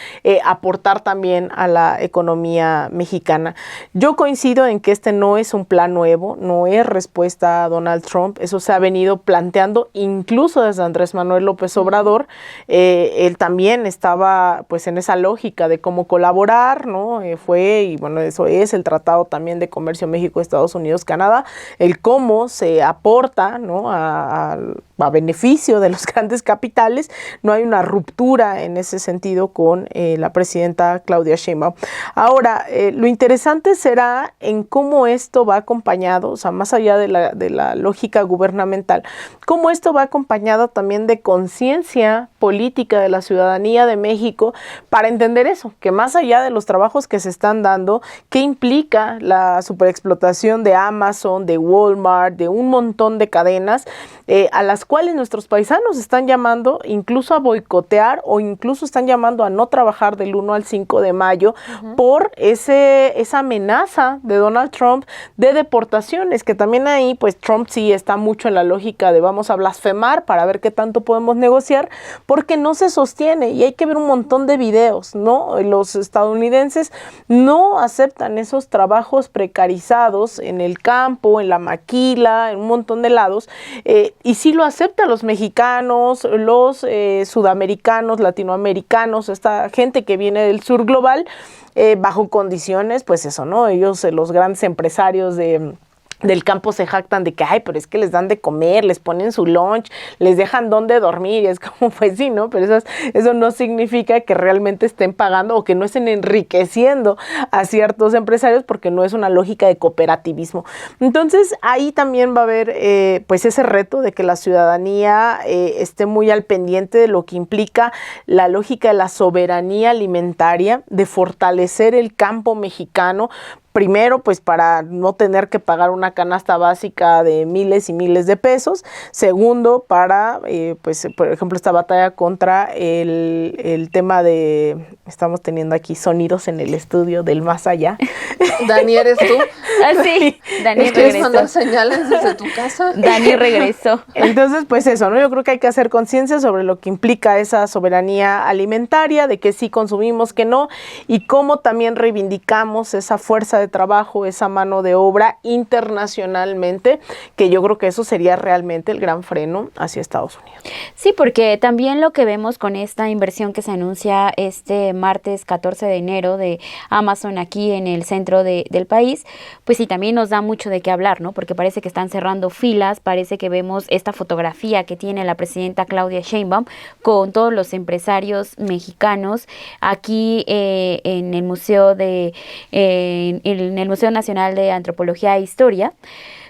aportar también a la economía mexicana. Yo coincido en que este no es un plan nuevo, no es respuesta a Donald Trump, eso se ha venido planteando incluso desde Andrés Manuel López Obrador. Él también estaba pues en esa lógica de cómo colaborar, ¿no? Y bueno, eso es el Tratado también de Comercio México, Estados Unidos, Canadá, el cómo se aporta, ¿no? a beneficio de los grandes capitales. No hay una ruptura en ese sentido con la presidenta Claudia Sheinbaum. Ahora, lo interesante será en cómo esto va acompañado, o sea, más allá de la lógica gubernamental, cómo esto va acompañado también de conciencia política de la ciudadanía de México para entender eso, que más allá de los trabajos que se están dando, ¿qué implica la superexplotación de Amazon, de Walmart, de un montón de cadenas a las cuales nuestros paisanos están llamando incluso a boicotear o incluso están llamando a no trabajar del 1 al 5 de mayo por esa amenaza de Donald Trump de deportaciones, que también ahí pues Trump sí está mucho en la lógica de vamos a blasfemar para ver qué tanto podemos negociar, porque no se sostiene y hay que ver un montón de videos, ¿no? Los estadounidenses no aceptan esos trabajos precarizados en el campo, en la maquila, en un montón de lados, y sí lo aceptan los mexicanos, los sudamericanos, latinoamericanos, esta gente que viene del sur global, bajo condiciones, pues eso, ¿no? Ellos, los grandes empresarios de del campo se jactan de que, ay, pero es que les dan de comer, les ponen su lunch, les dejan dónde dormir, y es como, pues sí, ¿no? Pero eso no significa que realmente estén pagando o que no estén enriqueciendo a ciertos empresarios, porque no es una lógica de cooperativismo. Entonces, ahí también va a haber, pues, ese reto de que la ciudadanía esté muy al pendiente de lo que implica la lógica de la soberanía alimentaria, de fortalecer el campo mexicano. Primero, pues para no tener que pagar una canasta básica de miles y miles de pesos. Segundo, para, pues, por ejemplo, esta batalla contra el tema de, estamos teniendo aquí sonidos en el estudio del más allá. Dani, ¿eres tú? Sí, Dani ¿Quieres regresó. mandar señales desde tu casa? Dani regresó. Entonces, pues eso, ¿no? Yo creo que hay que hacer conciencia sobre lo que implica esa soberanía alimentaria, de que sí consumimos, que no, y cómo también reivindicamos esa fuerza de trabajo, esa mano de obra internacionalmente, que yo creo que eso sería realmente el gran freno hacia Estados Unidos. Sí, porque también lo que vemos con esta inversión que se anuncia este martes 14 de enero de Amazon aquí en el centro del país, pues sí, también nos da mucho de qué hablar, ¿no? Porque parece que están cerrando filas, parece que vemos esta fotografía que tiene la presidenta Claudia Sheinbaum con todos los empresarios mexicanos aquí en el Museo en el Museo Nacional de Antropología e Historia.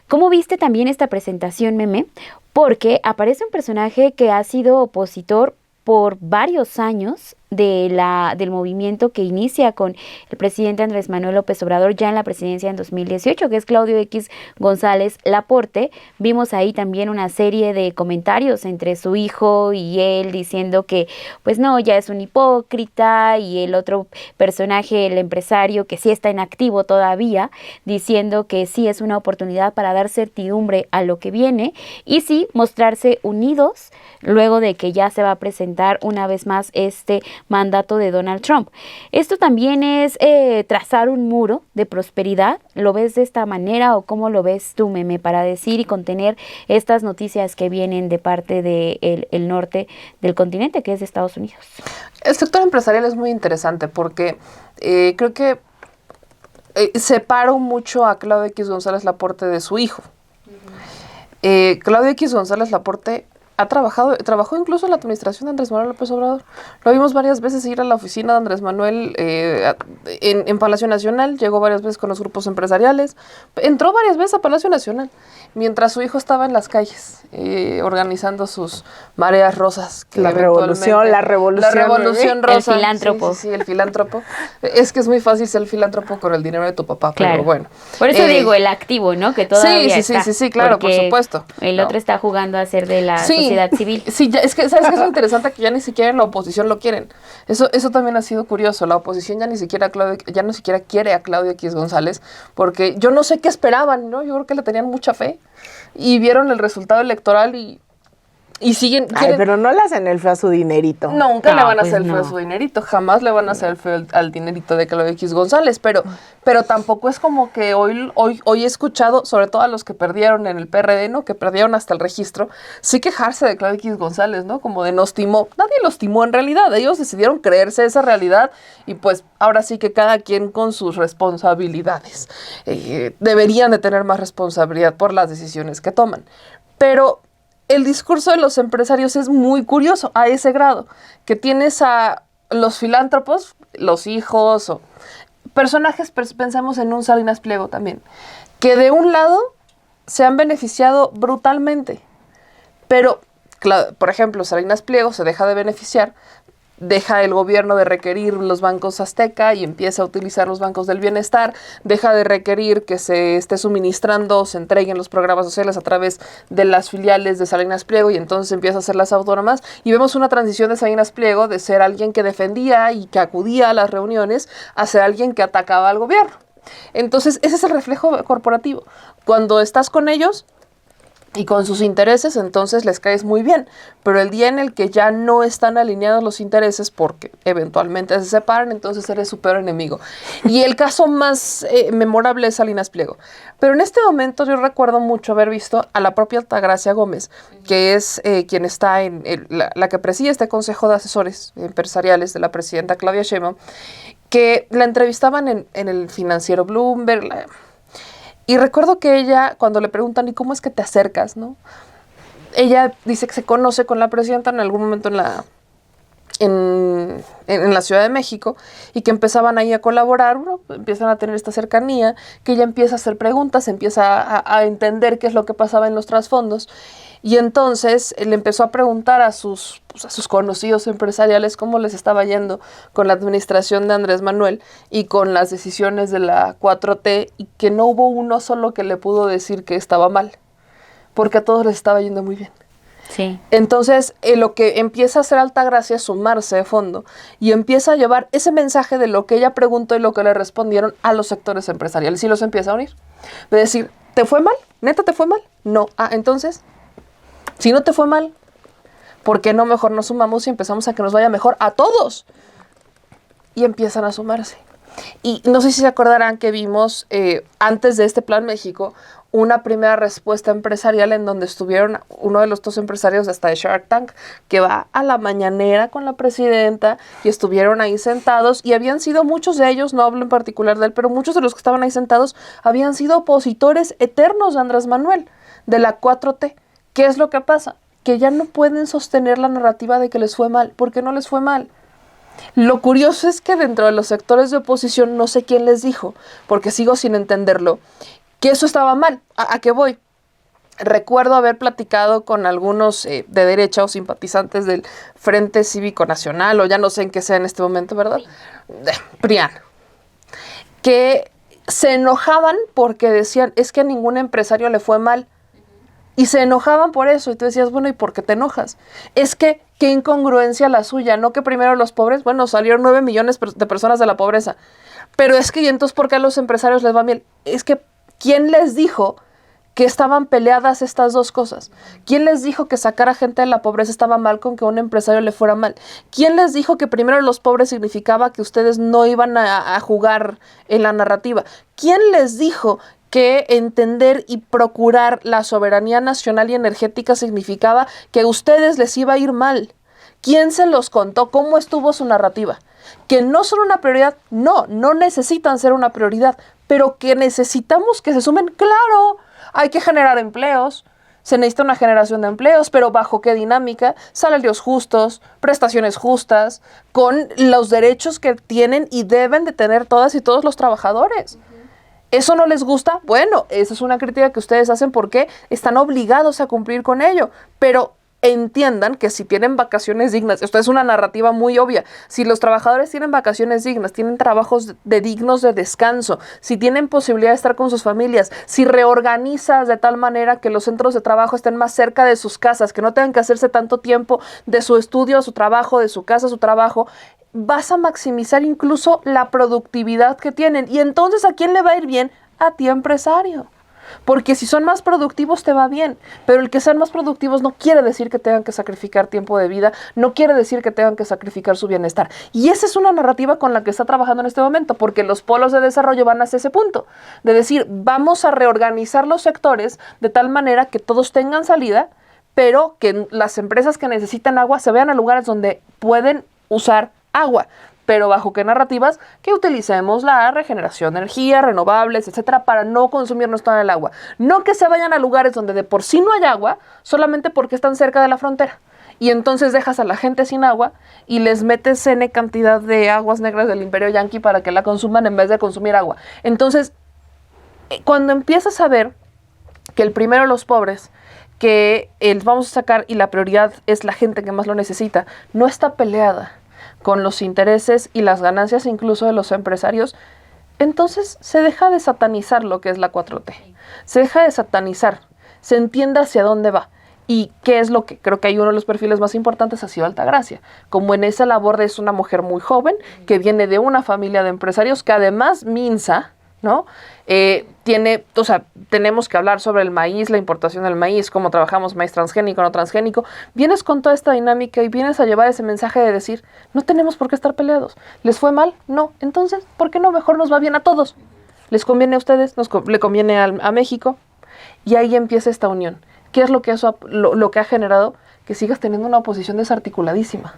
¿Cómo viste también esta presentación, Meme? Porque aparece un personaje que ha sido opositor por varios años del movimiento que inicia con el presidente Andrés Manuel López Obrador ya en la presidencia en 2018, que es Claudio X González Laporte. Vimos ahí también una serie de comentarios entre su hijo y él diciendo que pues no, ya es un hipócrita, y el otro personaje, el empresario, que sí está en activo todavía, diciendo que sí es una oportunidad para dar certidumbre a lo que viene y sí mostrarse unidos luego de que ya se va a presentar una vez más este mandato de Donald Trump. Esto también es trazar un muro de prosperidad. ¿Lo ves de esta manera o cómo lo ves tú, Meme, para decir y contener estas noticias que vienen de parte del norte del continente, que es de Estados Unidos? El sector empresarial es muy interesante porque creo que separo mucho a Claudio X González Laporte de su hijo. Claudio X González Laporte trabajó incluso en la administración de Andrés Manuel López Obrador. Lo vimos varias veces ir a la oficina de Andrés Manuel en Palacio Nacional, llegó varias veces con los grupos empresariales, entró varias veces a Palacio Nacional, mientras su hijo estaba en las calles organizando sus mareas rosas. La revolución rosa. El filántropo. Sí, el filántropo. Es que es muy fácil ser el filántropo con el dinero de tu papá, claro. Pero bueno. Por eso digo el activo, ¿no? Que todavía está. Sí, claro, por supuesto. El otro está jugando a ser de la sociedad civil. Sí, es que, ¿sabes qué es lo interesante? Que ya ni siquiera en la oposición lo quieren. Eso también ha sido curioso. La oposición ya ni siquiera quiere a Claudio X González, porque yo no sé qué esperaban, ¿no? Yo creo que le tenían mucha fe y vieron el resultado electoral y siguen... Ay, pero no le hacen el feo a su dinerito. Nunca le van a pues hacer el feo a su dinerito. Jamás le van a hacer el feo al dinerito de Claudio X González. Pero tampoco es como que hoy he escuchado, sobre todo a los que perdieron en el PRD, ¿no? Que perdieron hasta el registro, sí quejarse de Claudio X González, ¿no? Como de nos timó. Nadie los timó en realidad. Ellos decidieron creerse esa realidad y pues ahora sí que cada quien con sus responsabilidades. Deberían de tener más responsabilidad por las decisiones que toman. Pero el discurso de los empresarios es muy curioso a ese grado, que tienes a los filántropos, los hijos, o personajes, pensamos en un Salinas Pliego también, que de un lado se han beneficiado brutalmente, pero, por ejemplo, Salinas Pliego se deja de beneficiar, deja el gobierno de requerir los bancos Azteca y empieza a utilizar los bancos del bienestar, deja de requerir que se esté suministrando, se entreguen los programas sociales a través de las filiales de Salinas Pliego y entonces empieza a hacer las autónomas y vemos una transición de Salinas Pliego de ser alguien que defendía y que acudía a las reuniones a ser alguien que atacaba al gobierno. Entonces ese es el reflejo corporativo. Cuando estás con ellos y con sus intereses, entonces les caes muy bien. Pero el día en el que ya no están alineados los intereses, porque eventualmente se separan, entonces eres su peor enemigo. Y el caso más memorable es Salinas Pliego. Pero en este momento yo recuerdo mucho haber visto a la propia Altagracia Gómez, que es quien está la que preside este consejo de asesores empresariales de la presidenta Claudia Sheinbaum, que la entrevistaban en el financiero Bloomberg, Y recuerdo que ella, cuando le preguntan, ¿y cómo es que te acercas, no? Ella dice que se conoce con la presidenta en algún momento en la Ciudad de México, y que empezaban ahí a colaborar, bueno, empiezan a tener esta cercanía, que ella empieza a hacer preguntas, empieza a entender qué es lo que pasaba en los trasfondos, y entonces le empezó a preguntar a sus conocidos empresariales cómo les estaba yendo con la administración de Andrés Manuel y con las decisiones de la 4T, y que no hubo uno solo que le pudo decir que estaba mal, porque a todos les estaba yendo muy bien. Sí. Entonces, lo que empieza a hacer Altagracia es sumarse de fondo y empieza a llevar ese mensaje de lo que ella preguntó y lo que le respondieron a los sectores empresariales, y los empieza a unir. De decir, ¿te fue mal? ¿Neta te fue mal? No. Ah, entonces, si no te fue mal, ¿por qué no mejor nos sumamos y empezamos a que nos vaya mejor a todos? Y empiezan a sumarse. Y no sé si se acordarán que vimos antes de este Plan México una primera respuesta empresarial en donde estuvieron uno de los dos empresarios hasta de Shark Tank, que va a la mañanera con la presidenta, y estuvieron ahí sentados, y habían sido muchos de ellos, no hablo en particular de él, pero muchos de los que estaban ahí sentados habían sido opositores eternos de Andrés Manuel, de la 4T. ¿Qué es lo que pasa? Que ya no pueden sostener la narrativa de que les fue mal. ¿Por qué no les fue mal? Lo curioso es que dentro de los sectores de oposición, no sé quién les dijo, porque sigo sin entenderlo, que eso estaba mal. ¿A qué voy? Recuerdo haber platicado con algunos de derecha o simpatizantes del Frente Cívico Nacional, o ya no sé en qué sea en este momento, ¿verdad? PRIAN. Que se enojaban porque decían, es que a ningún empresario le fue mal. Y se enojaban por eso. Y tú decías, bueno, ¿y por qué te enojas? Es que, qué incongruencia la suya, ¿no? Que primero los pobres, bueno, salieron 9 millones de personas de la pobreza. Pero es que, ¿y entonces por qué a los empresarios les va bien? Es que, ¿quién les dijo que estaban peleadas estas dos cosas? ¿Quién les dijo que sacar a gente de la pobreza estaba mal con que a un empresario le fuera mal? ¿Quién les dijo que primero los pobres significaba que ustedes no iban a jugar en la narrativa? ¿Quién les dijo que entender y procurar la soberanía nacional y energética significaba que a ustedes les iba a ir mal? ¿Quién se los contó? ¿Cómo estuvo su narrativa? ¿Que no son una prioridad? No necesitan ser una prioridad, pero que necesitamos que se sumen. ¡Claro! Hay que generar empleos, se necesita una generación de empleos, pero ¿bajo qué dinámica? Salarios justos, prestaciones justas, con los derechos que tienen y deben de tener todas y todos los trabajadores. ¿Eso no les gusta? Bueno, esa es una crítica que ustedes hacen porque están obligados a cumplir con ello, pero entiendan que si tienen vacaciones dignas, esto es una narrativa muy obvia, si los trabajadores tienen vacaciones dignas, tienen trabajos dignos de descanso, si tienen posibilidad de estar con sus familias, si reorganizas de tal manera que los centros de trabajo estén más cerca de sus casas, que no tengan que hacerse tanto tiempo de su estudio a su trabajo, de su casa a su trabajo, vas a maximizar incluso la productividad que tienen. Y entonces, ¿a quién le va a ir bien? A ti, empresario. Porque si son más productivos te va bien, pero el que sean más productivos no quiere decir que tengan que sacrificar tiempo de vida, no quiere decir que tengan que sacrificar su bienestar. Y esa es una narrativa con la que está trabajando en este momento, porque los polos de desarrollo van hacia ese punto, de decir, vamos a reorganizar los sectores de tal manera que todos tengan salida, pero que las empresas que necesitan agua se vean a lugares donde pueden usar agua. Pero ¿bajo qué narrativas? Que utilicemos la regeneración de energía, renovables, etcétera, para no consumirnos toda el agua. No que se vayan a lugares donde de por sí no hay agua, solamente porque están cerca de la frontera. Y entonces dejas a la gente sin agua y les metes N cantidad de aguas negras del Imperio Yanqui para que la consuman en vez de consumir agua. Entonces, cuando empiezas a ver que el primero los pobres, que vamos a sacar y la prioridad es la gente que más lo necesita, no está peleada con los intereses y las ganancias incluso de los empresarios, entonces se deja de satanizar lo que es la 4T. Se deja de satanizar, se entiende hacia dónde va. Y qué es lo que creo que hay uno de los perfiles más importantes ha sido Altagracia. Como en esa labor es una mujer muy joven, que viene de una familia de empresarios, que además Minsa, ¿no? Tenemos que hablar sobre el maíz, la importación del maíz, cómo trabajamos maíz transgénico, no transgénico. Vienes con toda esta dinámica y vienes a llevar ese mensaje de decir, no tenemos por qué estar peleados. ¿Les fue mal? No. Entonces, ¿por qué no mejor nos va bien a todos? ¿Les conviene a ustedes? ¿Le conviene a México? Y ahí empieza esta unión. ¿Qué es lo que ha generado? Que sigas teniendo una oposición desarticuladísima.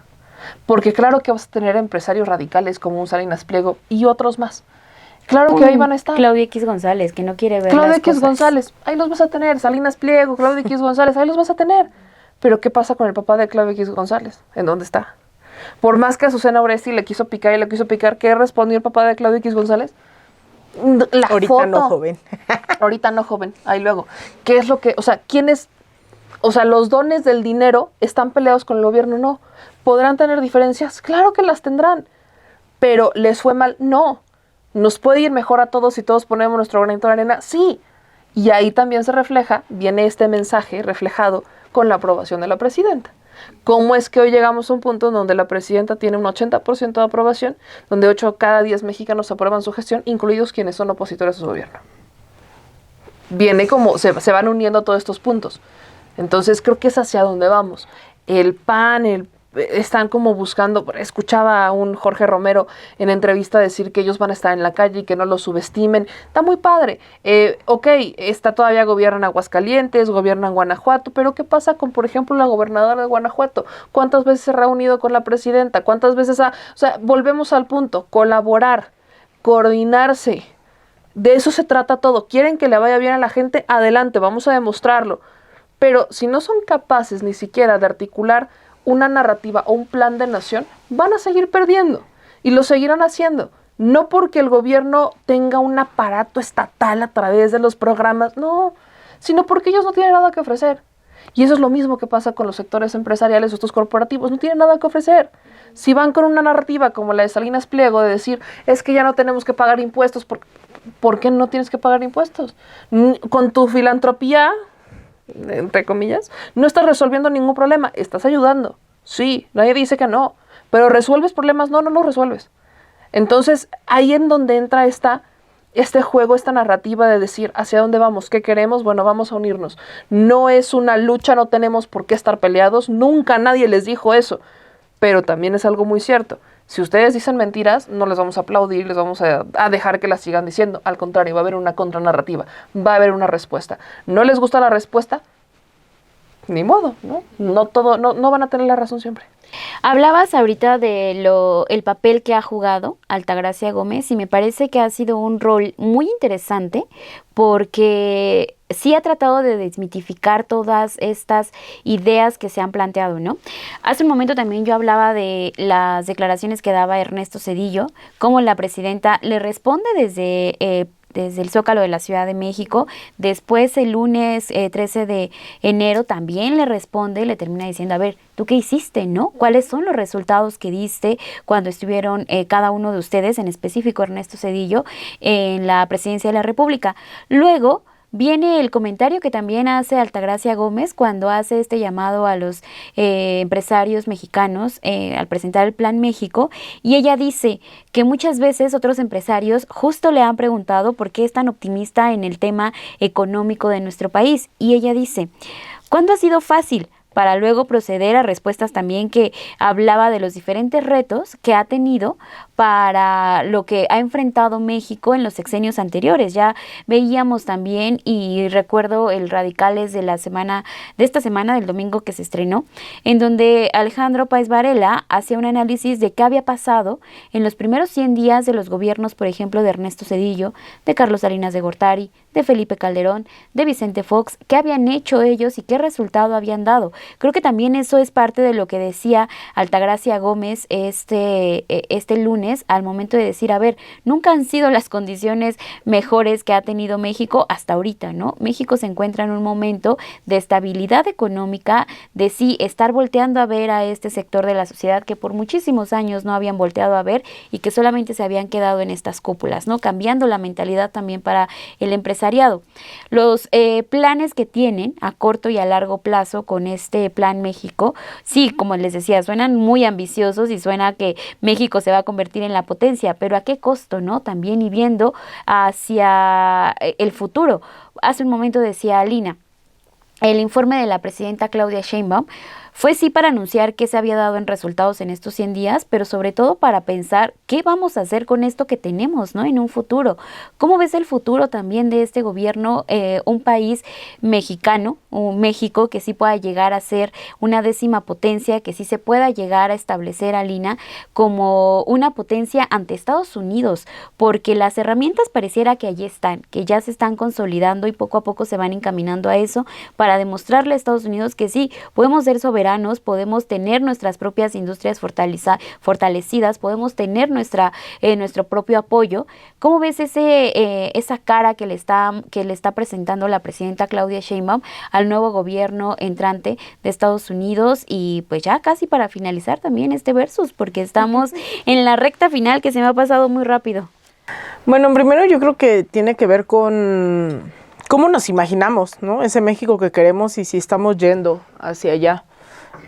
Porque claro que vas a tener empresarios radicales como un Salinas Pliego y otros más, Claro que ahí van a estar. Claudia X González, que no quiere ver Claudia las X cosas. González, ahí los vas a tener. Salinas Pliego, Claudia X González, ahí los vas a tener. Pero ¿qué pasa con el papá de Claudia X González? ¿En dónde está? Por más que Azucena Oresti le quiso picar y le quiso picar, ¿qué respondió el papá de Claudia X González? La Ahorita foto. no, joven. Ahorita no, joven. Ahí luego. ¿Qué es lo que, o sea, quiénes, o sea, los dones del dinero están peleados con el gobierno? No. ¿Podrán tener diferencias? Claro que las tendrán. Pero ¿les fue mal? No. ¿Nos puede ir mejor a todos si todos ponemos nuestro granito de arena? Sí. Y ahí también se refleja, viene este mensaje reflejado con la aprobación de la presidenta. ¿Cómo es que hoy llegamos a un punto donde la presidenta tiene un 80% de aprobación, donde 8 cada 10 mexicanos aprueban su gestión, incluidos quienes son opositores a su gobierno? Viene como, se van uniendo todos estos puntos. Entonces creo que es hacia donde vamos. El PAN, están como buscando, escuchaba a un Jorge Romero en entrevista decir que ellos van a estar en la calle y que no los subestimen. Está muy padre. Ok, todavía gobiernan Aguascalientes, gobiernan Guanajuato, pero ¿qué pasa con, por ejemplo, la gobernadora de Guanajuato? ¿Cuántas veces se ha reunido con la presidenta? ¿Cuántas veces o sea, volvemos al punto, colaborar, coordinarse. De eso se trata todo. ¿Quieren que le vaya bien a la gente? Adelante, vamos a demostrarlo. Pero si no son capaces ni siquiera de articular una narrativa o un plan de nación, van a seguir perdiendo y lo seguirán haciendo. No porque el gobierno tenga un aparato estatal a través de los programas, no, sino porque ellos no tienen nada que ofrecer. Y eso es lo mismo que pasa con los sectores empresariales o estos corporativos, no tienen nada que ofrecer. Si van con una narrativa como la de Salinas Pliego de decir, es que ya no tenemos que pagar impuestos, ¿por qué no tienes que pagar impuestos? Con tu filantropía, entre comillas, no estás resolviendo ningún problema, estás ayudando. Sí, nadie dice que no, pero ¿resuelves problemas? No los resuelves. Entonces, ahí en donde entra este juego, esta narrativa de decir hacia dónde vamos, qué queremos, bueno, vamos a unirnos. No es una lucha, no tenemos por qué estar peleados, nunca nadie les dijo eso, pero también es algo muy cierto. Si ustedes dicen mentiras, no les vamos a aplaudir, les vamos a dejar que las sigan diciendo. Al contrario, va a haber una contranarrativa, va a haber una respuesta. ¿No les gusta la respuesta? Ni modo, ¿no? No van a tener la razón siempre. Hablabas ahorita de el papel que ha jugado Altagracia Gómez y me parece que ha sido un rol muy interesante porque sí ha tratado de desmitificar todas estas ideas que se han planteado, ¿no? Hace un momento también yo hablaba de las declaraciones que daba Ernesto Zedillo, cómo la presidenta le responde desde el Zócalo de la Ciudad de México. Después, el lunes 13 de enero, también le responde, le termina diciendo, a ver, ¿tú qué hiciste, no? ¿Cuáles son los resultados que diste cuando estuvieron cada uno de ustedes, en específico Ernesto Zedillo, en la presidencia de la República? Luego viene el comentario que también hace Altagracia Gómez cuando hace este llamado a los empresarios mexicanos al presentar el Plan México, y ella dice que muchas veces otros empresarios justo le han preguntado por qué es tan optimista en el tema económico de nuestro país, y ella dice, ¿cuándo ha sido fácil? Para luego proceder a respuestas también que hablaba de los diferentes retos que ha tenido para lo que ha enfrentado México en los sexenios anteriores. Ya veíamos también, y recuerdo el Radicales de esta semana, del domingo que se estrenó, en donde Alejandro Páez Varela hacía un análisis de qué había pasado en los primeros 100 días de los gobiernos, por ejemplo, de Ernesto Zedillo, de Carlos Salinas de Gortari, de Felipe Calderón, de Vicente Fox, qué habían hecho ellos y qué resultado habían dado. Creo que también eso es parte de lo que decía Altagracia Gómez este lunes al momento de decir, a ver, nunca han sido las condiciones mejores que ha tenido México hasta ahorita, ¿no? México se encuentra en un momento de estabilidad económica, de sí estar volteando a ver a este sector de la sociedad que por muchísimos años no habían volteado a ver y que solamente se habían quedado en estas cúpulas, ¿no? Cambiando la mentalidad también para el empresariado. Los planes que tienen a corto y a largo plazo con este Plan México, sí, como les decía, suenan muy ambiciosos y suena que México se va a convertir en la potencia, pero ¿a qué costo, no? También y viendo hacia el futuro. Hace un momento decía Alina, el informe de la presidenta Claudia Sheinbaum fue sí para anunciar qué se había dado en resultados en estos 100 días, pero sobre todo para pensar qué vamos a hacer con esto que tenemos, ¿no? En un futuro. ¿Cómo ves el futuro también de este gobierno? Un país mexicano, un México que sí pueda llegar a ser una 10ª potencia, que sí se pueda llegar a establecer a Lina como una potencia ante Estados Unidos, porque las herramientas pareciera que allí están, que ya se están consolidando y poco a poco se van encaminando a eso para demostrarle a Estados Unidos que sí, podemos ser soberanos, podemos tener nuestras propias industrias fortalecidas, podemos tener nuestro propio apoyo. ¿Cómo ves esa cara que le está presentando la presidenta Claudia Sheinbaum al nuevo gobierno entrante de Estados Unidos? Y pues ya casi para finalizar también este versus, porque estamos en la recta final que se me ha pasado muy rápido. Bueno, primero yo creo que tiene que ver con cómo nos imaginamos, ¿no? Ese México que queremos y si estamos yendo hacia allá.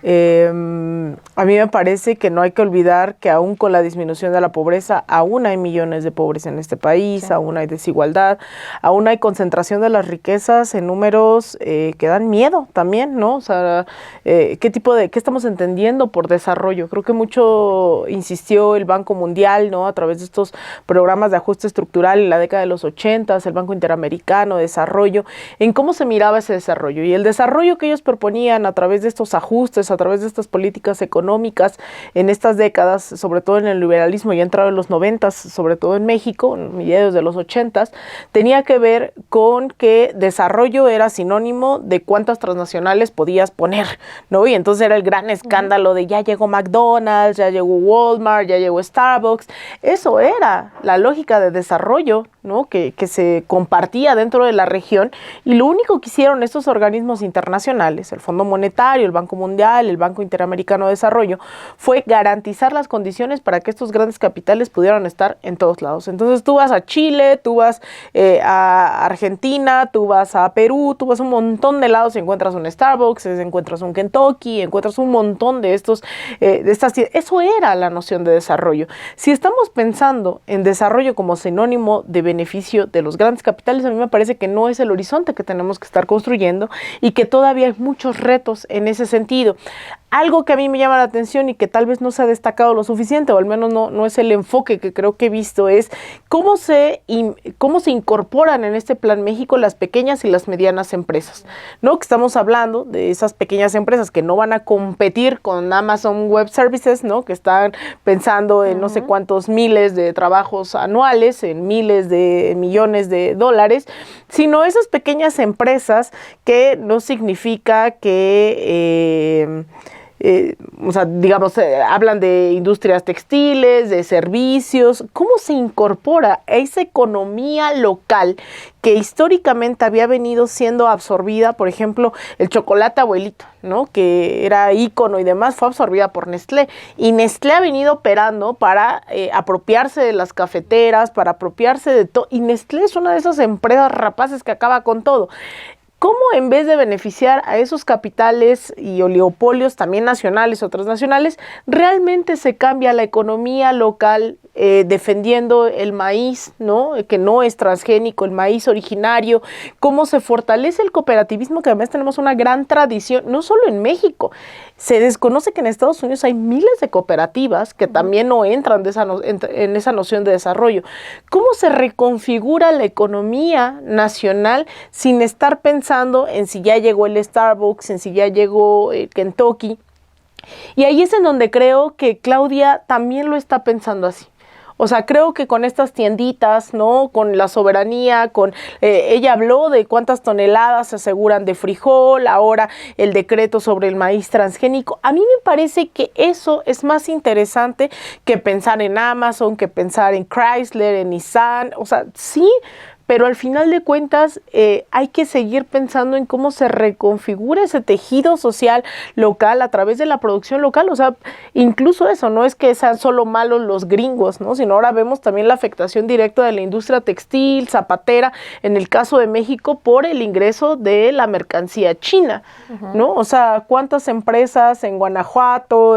A mí me parece que no hay que olvidar que aún con la disminución de la pobreza, aún hay millones de pobres en este país, sí. Aún hay desigualdad, aún hay concentración de las riquezas en números que dan miedo también, ¿no? O sea, ¿qué estamos entendiendo por desarrollo? Creo que mucho insistió el Banco Mundial, ¿no? A través de estos programas de ajuste estructural en la década de los 80, el Banco Interamericano de Desarrollo, en cómo se miraba ese desarrollo. Y el desarrollo que ellos proponían a través de estos ajustes, a través de estas políticas económicas en estas décadas, sobre todo en el liberalismo, ya entrado en los 90, sobre todo en México, en mediados de los 80, tenía que ver con que desarrollo era sinónimo de cuántas transnacionales podías poner, ¿no? Y entonces era el gran escándalo de ya llegó McDonald's, ya llegó Walmart, ya llegó Starbucks. Eso era la lógica de desarrollo, ¿no? Que se compartía dentro de la región, y lo único que hicieron estos organismos internacionales, el Fondo Monetario, el Banco Mundial, el Banco Interamericano de Desarrollo, fue garantizar las condiciones para que estos grandes capitales pudieran estar en todos lados. Entonces tú vas a Chile, tú vas a Argentina, tú vas a Perú, tú vas a un montón de lados y encuentras un Starbucks, encuentras un Kentucky, encuentras un montón de estas. Eso era la noción de desarrollo. Si estamos pensando en desarrollo como sinónimo de beneficio de los grandes capitales, a mí me parece que no es el horizonte que tenemos que estar construyendo y que todavía hay muchos retos en ese sentido. Algo que a mí me llama la atención y que tal vez no se ha destacado lo suficiente, o al menos no es el enfoque que creo que he visto, es cómo se incorporan en este Plan México las pequeñas y las medianas empresas, ¿no? Que estamos hablando de esas pequeñas empresas que no van a competir con Amazon Web Services, ¿no? Que están pensando en no sé cuántos miles de trabajos anuales, en miles de millones de dólares, sino esas pequeñas empresas que no significa que hablan de industrias textiles, de servicios. ¿Cómo se incorpora a esa economía local que históricamente había venido siendo absorbida? Por ejemplo, el chocolate abuelito, ¿no? Que era ícono y demás, fue absorbida por Nestlé. Y Nestlé ha venido operando para apropiarse de las cafeteras, para apropiarse de todo. Y Nestlé es una de esas empresas rapaces que acaba con todo. ¿Cómo en vez de beneficiar a esos capitales y oligopolios también nacionales o transnacionales, realmente se cambia la economía local defendiendo el maíz, ¿no? Que no es transgénico, el maíz originario? ¿Cómo se fortalece el cooperativismo, que además tenemos una gran tradición, no solo en México? Se desconoce que en Estados Unidos hay miles de cooperativas que también no entran en esa noción de desarrollo. ¿Cómo se reconfigura la economía nacional sin estar pensando en si ya llegó el Starbucks, en si ya llegó Kentucky? Y ahí es en donde creo que Claudia también lo está pensando así. O sea, creo que con estas tienditas, ¿no? Con la soberanía, ella habló de cuántas toneladas se aseguran de frijol, ahora el decreto sobre el maíz transgénico. A mí me parece que eso es más interesante que pensar en Amazon, que pensar en Chrysler, en Nissan. O sea, sí, pero al final de cuentas hay que seguir pensando en cómo se reconfigura ese tejido social local a través de la producción local. O sea, incluso eso, no es que sean solo malos los gringos, ¿no? Sino ahora vemos también la afectación directa de la industria textil, zapatera, en el caso de México, por el ingreso de la mercancía china, ¿no? O sea, ¿cuántas empresas en Guanajuato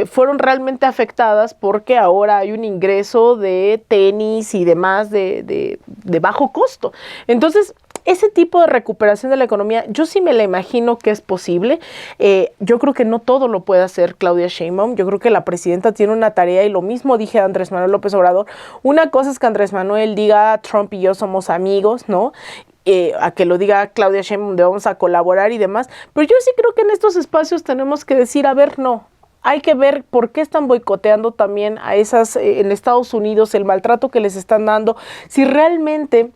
fueron realmente afectadas porque ahora hay un ingreso de tenis y demás de bajo costo? Entonces, ese tipo de recuperación de la economía, yo sí me la imagino que es posible. Yo creo que no todo lo puede hacer Claudia Sheinbaum. Yo creo que la presidenta tiene una tarea, y lo mismo dije a Andrés Manuel López Obrador. Una cosa es que Andrés Manuel diga, Trump y yo somos amigos, ¿no? A que lo diga Claudia Sheinbaum, de vamos a colaborar y demás. Pero yo sí creo que en estos espacios tenemos que decir, a ver, no. Hay que ver por qué están boicoteando también a esas, en Estados Unidos, el maltrato que les están dando. Si realmente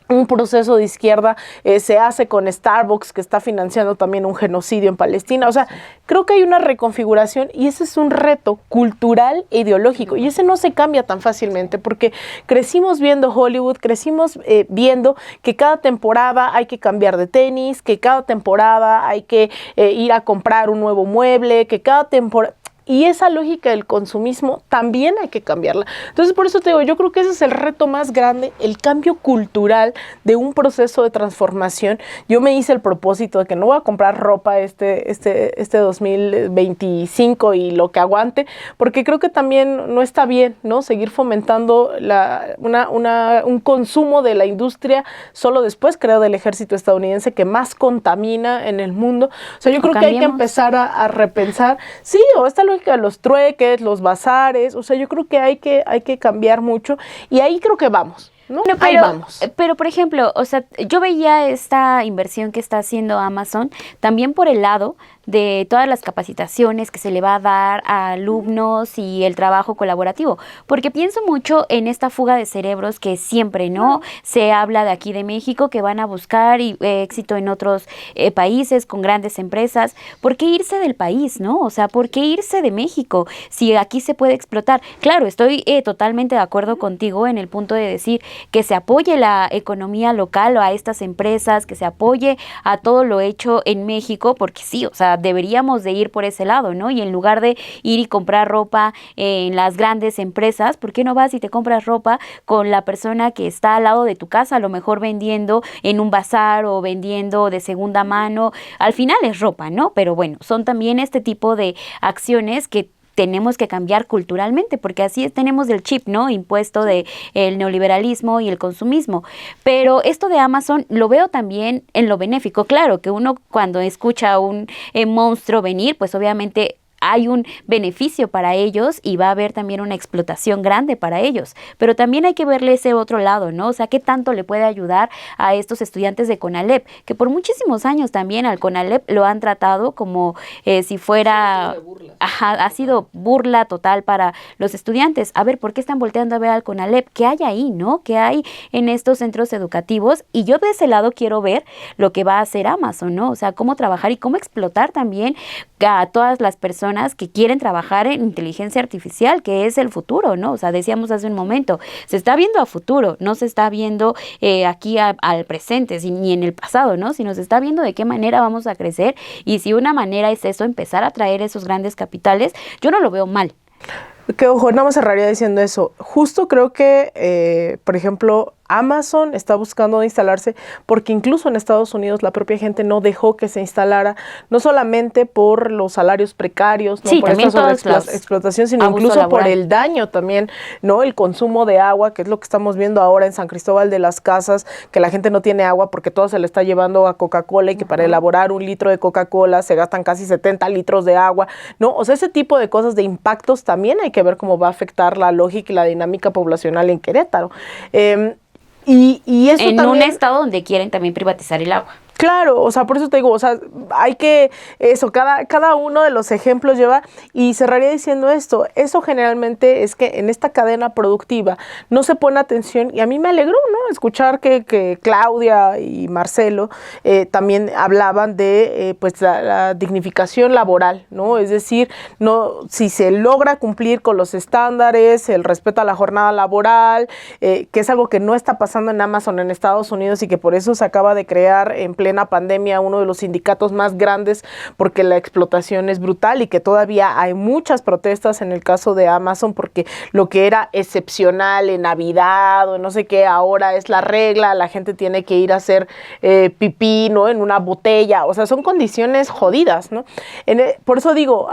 un proceso de izquierda se hace con Starbucks, que está financiando también un genocidio en Palestina. O sea, creo que hay una reconfiguración y ese es un reto cultural e ideológico. Y ese no se cambia tan fácilmente porque crecimos viendo Hollywood, crecimos viendo que cada temporada hay que cambiar de tenis, que cada temporada hay que ir a comprar un nuevo mueble, que cada temporada... Y esa lógica del consumismo también hay que cambiarla. Entonces, por eso te digo, yo creo que ese es el reto más grande, el cambio cultural de un proceso de transformación. Yo me hice el propósito de que no voy a comprar ropa este 2025 y lo que aguante, porque creo que también no está bien, ¿no? Seguir fomentando un consumo de la industria solo después, creo, del ejército estadounidense que más contamina en el mundo. O sea, yo creo que hay que empezar a repensar, sí, o esta lógica de los trueques, los bazares, o sea, yo creo que hay que cambiar mucho y ahí creo que vamos, ¿no? Pero, ahí vamos. Pero, por ejemplo, o sea, yo veía esta inversión que está haciendo Amazon también por el lado de todas las capacitaciones que se le va a dar a alumnos y el trabajo colaborativo, porque pienso mucho en esta fuga de cerebros que siempre, ¿no? Se habla de aquí de México que van a buscar éxito en otros países con grandes empresas. ¿Por qué irse del país, no? O sea, ¿por qué irse de México si aquí se puede explotar? Claro, estoy totalmente de acuerdo contigo en el punto de decir que se apoye la economía local o a estas empresas, que se apoye a todo lo hecho en México, porque sí, o sea, deberíamos de ir por ese lado, ¿no? Y en lugar de ir y comprar ropa en las grandes empresas, ¿por qué no vas y te compras ropa con la persona que está al lado de tu casa, a lo mejor vendiendo en un bazar o vendiendo de segunda mano? Al final es ropa, ¿no? Pero bueno, son también este tipo de acciones que tenemos que cambiar culturalmente, porque así tenemos el chip, ¿no? Impuesto de el neoliberalismo y el consumismo. Pero esto de Amazon lo veo también en lo benéfico. Claro, que uno cuando escucha a un monstruo venir, pues obviamente hay un beneficio para ellos y va a haber también una explotación grande para ellos. Pero también hay que verle ese otro lado, ¿no? O sea, ¿qué tanto le puede ayudar a estos estudiantes de CONALEP? Que por muchísimos años también al CONALEP lo han tratado como si fuera... ha sido burla total para los estudiantes. A ver, ¿por qué están volteando a ver al CONALEP? ¿Qué hay ahí, no? ¿Qué hay en estos centros educativos? Y yo de ese lado quiero ver lo que va a hacer Amazon, ¿no? O sea, cómo trabajar y cómo explotar también a todas las personas que quieren trabajar en inteligencia artificial, que es el futuro, ¿no? O sea, decíamos hace un momento, se está viendo a futuro, no se está viendo aquí al presente, ni en el pasado, ¿no? Sino se está viendo de qué manera vamos a crecer y si una manera es eso, empezar a traer esos grandes capitales, yo no lo veo mal. Que ojo, nada más cerraría diciendo eso. Justo creo que, por ejemplo, Amazon está buscando instalarse porque incluso en Estados Unidos la propia gente no dejó que se instalara, no solamente por los salarios precarios, no, sí, por esta sobreexplotación, sino incluso laboral, por el daño también, ¿no? El consumo de agua, que es lo que estamos viendo ahora en San Cristóbal de las Casas, que la gente no tiene agua porque todo se le está llevando a Coca-Cola y que para elaborar un litro de Coca-Cola se gastan casi 70 litros de agua, ¿no? O sea, ese tipo de cosas, de impactos, también hay que ver cómo va a afectar la lógica y la dinámica poblacional en Querétaro. Y eso en también, un estado donde quieren también privatizar el agua. Claro, o sea, por eso te digo, o sea, hay que, eso, cada uno de los ejemplos lleva, y cerraría diciendo esto, eso generalmente es que en esta cadena productiva no se pone atención, y a mí me alegró, ¿no?, escuchar que Claudia y Marcelo también hablaban de, pues, la dignificación laboral, ¿no?, es decir, no, si se logra cumplir con los estándares, el respeto a la jornada laboral, que es algo que no está pasando en Amazon en Estados Unidos y que por eso se acaba de crear empleo plena pandemia uno de los sindicatos más grandes porque la explotación es brutal y que todavía hay muchas protestas en el caso de Amazon porque lo que era excepcional en Navidad o no sé qué, ahora es la regla, la gente tiene que ir a hacer pipí, ¿no? En una botella, o sea, son condiciones jodidas, ¿no? Por eso digo,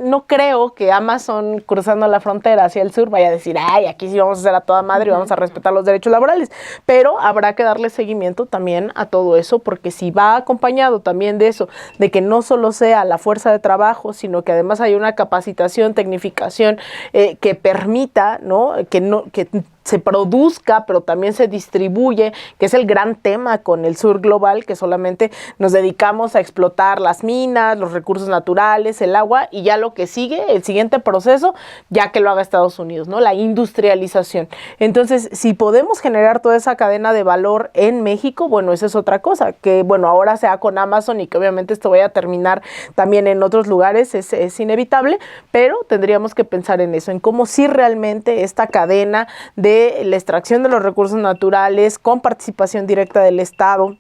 no creo que Amazon cruzando la frontera hacia el sur vaya a decir, ay, aquí sí vamos a hacer a toda madre y vamos a respetar los derechos laborales, pero habrá que darle seguimiento también a todo eso, porque si va acompañado también de eso, de que no solo sea la fuerza de trabajo, sino que además hay una capacitación, tecnificación que permita, ¿no? Que se produzca, pero también se distribuye, que es el gran tema con el sur global, que solamente nos dedicamos a explotar las minas, los recursos naturales, el agua, y ya lo que sigue, el siguiente proceso, ya que lo haga Estados Unidos, ¿no? La industrialización. Entonces, si podemos generar toda esa cadena de valor en México, bueno, esa es otra cosa, que bueno, ahora sea con Amazon y que obviamente esto vaya a terminar también en otros lugares, es inevitable, pero tendríamos que pensar en eso, en cómo sí realmente esta cadena de la extracción de los recursos naturales con participación directa del Estado,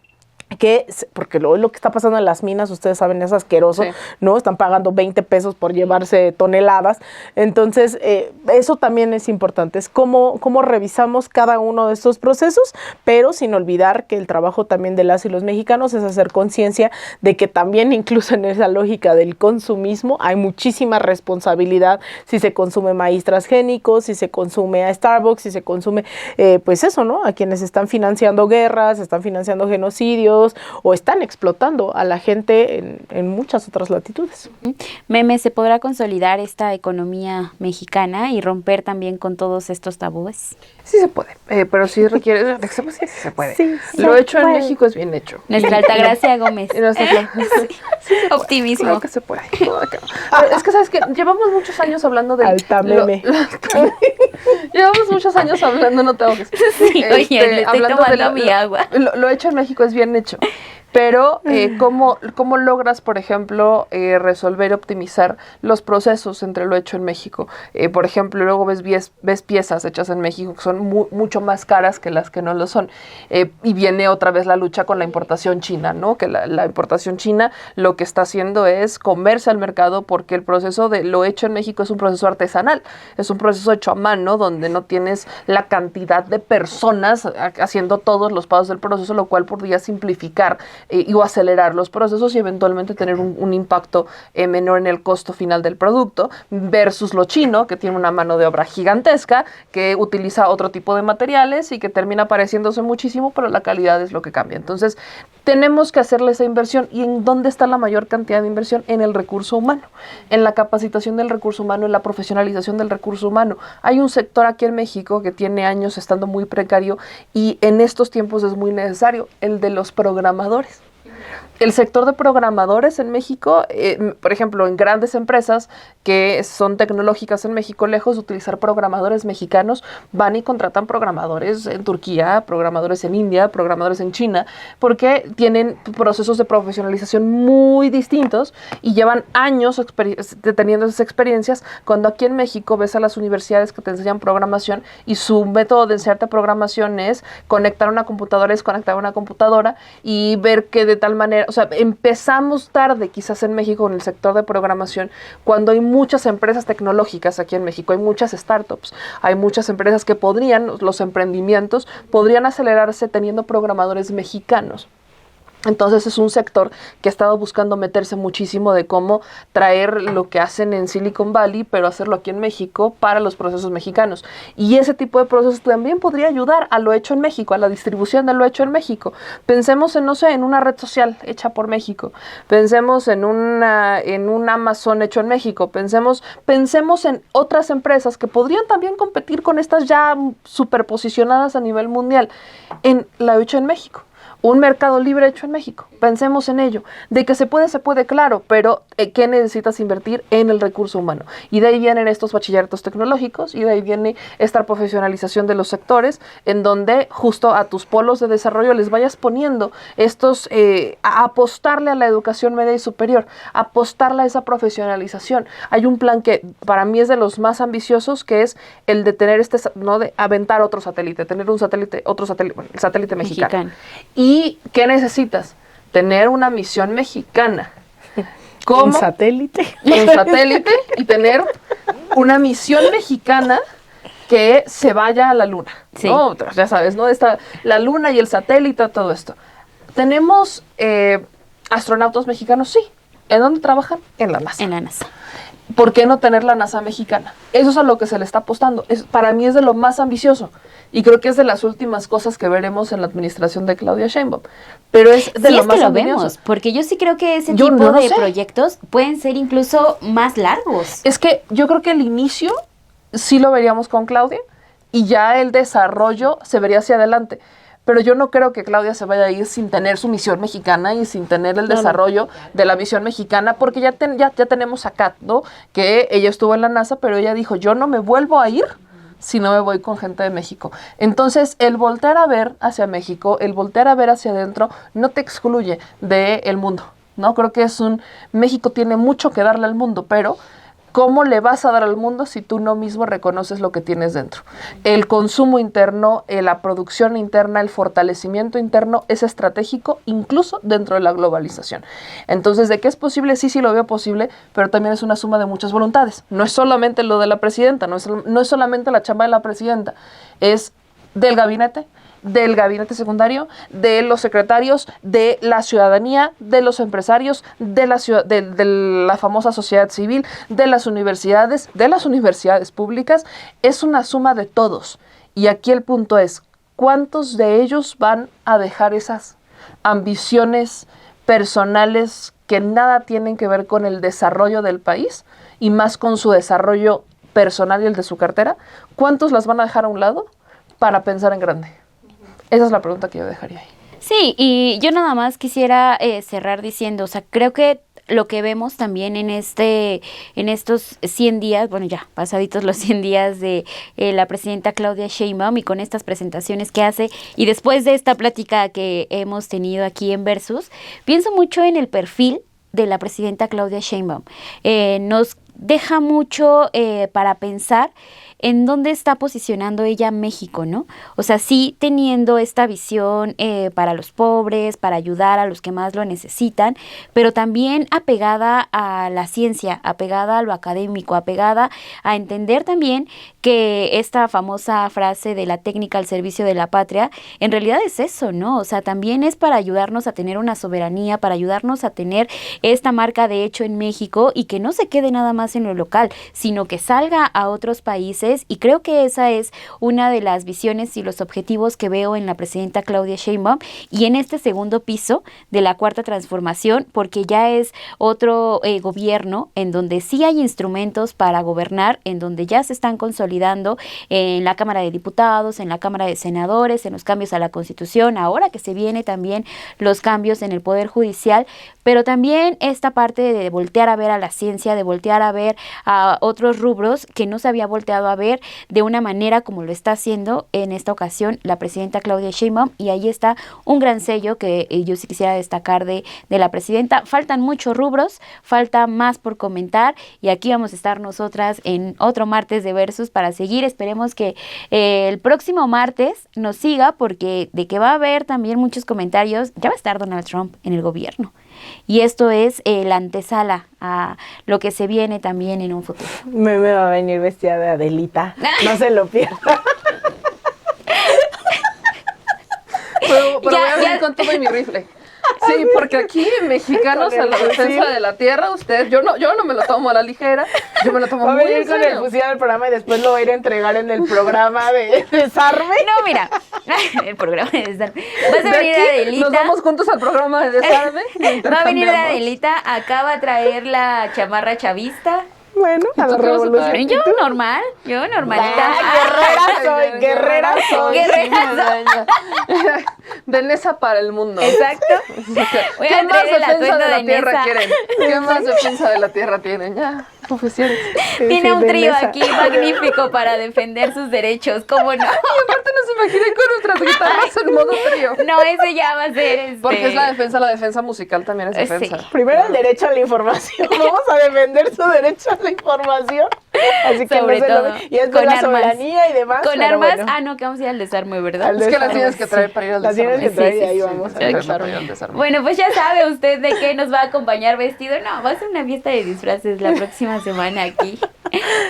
porque lo que está pasando en las minas, ustedes saben, es asqueroso, sí, ¿no? Están pagando 20 pesos por llevarse toneladas. Entonces, eso también es importante, es cómo revisamos cada uno de estos procesos, pero sin olvidar que el trabajo también de las y los mexicanos es hacer conciencia de que también incluso en esa lógica del consumismo hay muchísima responsabilidad si se consume maíz transgénico, si se consume a Starbucks, si se consume, pues eso, ¿no? A quienes están financiando guerras, están financiando genocidios, o están explotando a la gente en muchas otras latitudes. Meme, ¿se podrá consolidar esta economía mexicana y romper también con todos estos tabúes? Sí se puede, pero sí requiere, sí se puede. Sí, lo hecho en México es bien hecho. Nuestra Altagracia Gómez. Optimismo. Creo que se puede. Es que, ¿sabes qué? Llevamos muchos años hablando de... Alta meme. Llevamos muchos años hablando, no te ahogues. Sí, oye, le estoy tomando mi agua. Lo hecho en México es bien hecho. Pero, ¿cómo logras, por ejemplo, resolver y optimizar los procesos entre lo hecho en México? Por ejemplo, luego ves piezas hechas en México que son mucho más caras que las que no lo son. Y viene otra vez la lucha con la importación china, ¿no? Que la importación china lo que está haciendo es comerse al mercado porque el proceso de lo hecho en México es un proceso artesanal. Es un proceso hecho a mano donde no tienes la cantidad de personas haciendo todos los pasos del proceso, lo cual podría simplificar o acelerar los procesos y eventualmente tener un impacto menor en el costo final del producto, versus lo chino, que tiene una mano de obra gigantesca, que utiliza otro tipo de materiales y que termina pareciéndose muchísimo, pero la calidad es lo que cambia. Entonces, tenemos que hacerle esa inversión. ¿Y en dónde está la mayor cantidad de inversión? En el recurso humano, en la capacitación del recurso humano, en la profesionalización del recurso humano. Hay un sector aquí en México que tiene años estando muy precario y en estos tiempos es muy necesario, el de los programadores. El sector de programadores en México, por ejemplo, en grandes empresas que son tecnológicas en México, lejos de utilizar programadores mexicanos, van y contratan programadores en Turquía, programadores en India, programadores en China, porque tienen procesos de profesionalización muy distintos y llevan años teniendo esas experiencias, cuando aquí en México ves a las universidades que te enseñan programación y su método de enseñarte programación es conectar una computadora, y ver que de tal manera, o sea, empezamos tarde quizás en México en el sector de programación, cuando hay muchas empresas tecnológicas aquí en México, hay muchas startups, hay muchas empresas que los emprendimientos podrían acelerarse teniendo programadores mexicanos. Entonces es un sector que ha estado buscando meterse muchísimo de cómo traer lo que hacen en Silicon Valley, pero hacerlo aquí en México para los procesos mexicanos. Y ese tipo de procesos también podría ayudar a lo hecho en México, a la distribución de lo hecho en México. Pensemos en, no sé, en una red social hecha por México. Pensemos en un Amazon hecho en México. Pensemos en otras empresas que podrían también competir con estas ya superposicionadas a nivel mundial en lo hecho en México. Un mercado libre hecho en México. Pensemos en ello. De que se puede, claro, pero ¿qué necesitas invertir? En el recurso humano. Y de ahí vienen estos bachilleratos tecnológicos y de ahí viene esta profesionalización de los sectores, en donde justo a tus polos de desarrollo les vayas poniendo estos, a apostarle a la educación media y superior, apostarle a esa profesionalización. Hay un plan que para mí es de los más ambiciosos, que es el de tener de aventar otro satélite, tener otro satélite, el satélite mexicano. Y ¿Y qué necesitas? Tener una misión mexicana. ¿Cómo? Un satélite. Un satélite y tener una misión mexicana que se vaya a la luna. Sí. ¿No? Ya sabes, ¿no? La luna y el satélite, todo esto. ¿Tenemos astronautas mexicanos? Sí. ¿En dónde trabajan? En la NASA. En la NASA. ¿Por qué no tener la NASA mexicana? Eso es a lo que se le está apostando. Para mí es de lo más ambicioso. Y creo que es de las últimas cosas que veremos en la administración de Claudia Sheinbaum. Pero es de Sí, lo es más que lo ambicioso. vemos, porque yo sí creo que ese Yo tipo no lo de sé. proyectos pueden ser incluso más largos. Es que yo creo que el inicio sí lo veríamos con Claudia y ya el desarrollo se vería hacia adelante. Pero yo no creo que Claudia se vaya a ir sin tener su misión mexicana y sin tener el desarrollo de la misión mexicana, porque ya tenemos a Kat, ¿no? Que ella estuvo en la NASA, pero ella dijo, yo no me vuelvo a ir si no me voy con gente de México. Entonces, el voltear a ver hacia México, el voltear a ver hacia adentro, no te excluye del mundo, ¿no? Creo que México tiene mucho que darle al mundo, pero ¿cómo le vas a dar al mundo si tú no mismo reconoces lo que tienes dentro? El consumo interno, la producción interna, el fortalecimiento interno es estratégico incluso dentro de la globalización. Entonces, ¿de qué es posible? Sí lo veo posible, pero también es una suma de muchas voluntades. No es solamente lo de la presidenta, no es solamente la chamba de la presidenta, es del gabinete secundario, de los secretarios, de la ciudadanía, de los empresarios, de la famosa sociedad civil, de las universidades públicas. Es una suma de todos. Y aquí el punto es, ¿cuántos de ellos van a dejar esas ambiciones personales que nada tienen que ver con el desarrollo del país y más con su desarrollo personal y el de su cartera? ¿Cuántos las van a dejar a un lado para pensar en grande? Esa es la pregunta que yo dejaría ahí. Sí, y yo nada más quisiera cerrar diciendo, o sea, creo que lo que vemos también en estos 100 días, bueno, ya pasaditos los 100 días de la presidenta Claudia Sheinbaum y con estas presentaciones que hace y después de esta plática que hemos tenido aquí en Versus, pienso mucho en el perfil de la presidenta Claudia Sheinbaum. Nos deja mucho para pensar en dónde está posicionando ella México, ¿no? O sea, sí teniendo esta visión para los pobres, para ayudar a los que más lo necesitan, pero también apegada a la ciencia, apegada a lo académico, apegada a entender también que esta famosa frase de la técnica al servicio de la patria, en realidad es eso, ¿no? O sea, también es para ayudarnos a tener una soberanía, para ayudarnos a tener esta marca de hecho en México y que no se quede nada más en lo local, sino que salga a otros países. Y creo que esa es una de las visiones y los objetivos que veo en la presidenta Claudia Sheinbaum y en este segundo piso de la Cuarta Transformación, porque ya es otro gobierno en donde sí hay instrumentos para gobernar, en donde ya se están consolidando en la Cámara de Diputados, en la Cámara de Senadores, en los cambios a la Constitución, ahora que se viene también los cambios en el Poder Judicial, pero también esta parte de voltear a ver a la ciencia, de voltear a ver a otros rubros que no se había volteado a ver de una manera como lo está haciendo en esta ocasión la presidenta Claudia Sheinbaum, y ahí está un gran sello que yo sí quisiera destacar de la presidenta. Faltan muchos rubros, falta más por comentar y aquí vamos a estar nosotras en otro martes de Versus para seguir. Esperemos que el próximo martes nos siga, porque de que va a haber también muchos comentarios, ya va a estar Donald Trump en el gobierno. Y esto es la antesala a lo que se viene también en un futuro. Me va a venir vestida de Adelita. No se lo pierda. Pero voy a venir con todo y mi rifle. Sí, porque aquí mexicanos a la defensa de la tierra, yo no me lo tomo a la ligera, yo me lo tomo Va a muy venir en con el serio. fusil al programa y después lo va a ir a entregar en el programa de Desarme. No, mira, el programa de Desarme. Vas a De venir aquí Adelita. nos vamos juntos al programa de Desarme. Va a venir Adelita, acá va a traer la chamarra chavista. Bueno, a la tú qué vas a revolución. traer? Yo normalita. Guerrera soy. De Nesa para el mundo. Exacto. Voy ¿Qué a más traer el defensa atuendo de la de tierra Nesa. quieren? ¿Qué más defensa de la tierra tienen? Ya, suficiente. Tiene un de trío Nesa. aquí magnífico para defender sus derechos, ¿cómo no? Y aparte nos imaginen con nuestras guitarras en modo trío. No, ese ya va a ser Porque es la defensa musical también es defensa. Sí. Primero el derecho a la información. Vamos a defender su derecho a la información. Así que Sobre no se todo, lo... Y es con la soberanía y demás. Con pero armas, bueno. no, que vamos a ir al desarme, ¿verdad? Es que las tienes que traer para ir al Las tienes que desarme. traer y ahí Sí, vamos sí, a sí. desarme. Bueno, pues ya sabe usted de qué nos va a acompañar vestido. No, va a ser una fiesta de disfraces la próxima semana aquí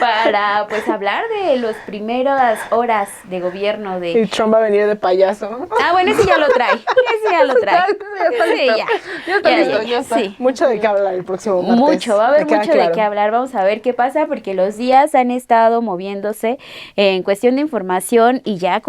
para pues hablar de las primeras horas de gobierno de... Y Trump va a venir de payaso. Ah, bueno, ese ya lo trae. Ese ya lo trae. Sí, ya. Ya está listo, ya está. Sí. Mucho de qué hablar el próximo martes. Mucho, va a haber me queda mucho de claro. qué hablar. Vamos a ver qué pasa porque los días han estado moviéndose en cuestión de información y ya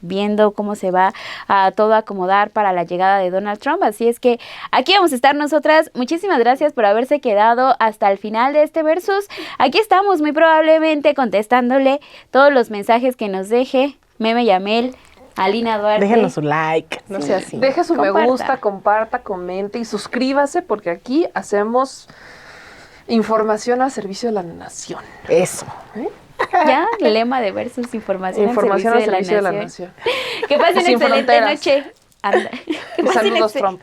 viendo cómo se va a todo acomodar para la llegada de Donald Trump. Así es que aquí vamos a estar nosotras. Muchísimas gracias por haberse quedado hasta el final de este Versus. Aquí estamos muy probablemente contestándole todos los mensajes que nos deje Meme Yamel, Alina Duarte. Déjenos su like, no sea así. Deje su Comparta. me gusta, comparta, comente y suscríbase porque aquí hacemos información al servicio de la nación. Eso. Ya, el lema de Versus, información Información al servicio de la nación. Que pasen Sin excelente fronteras. noche. Anda. Que pasen Saludos, excel- Trump.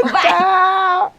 Bye. Chao.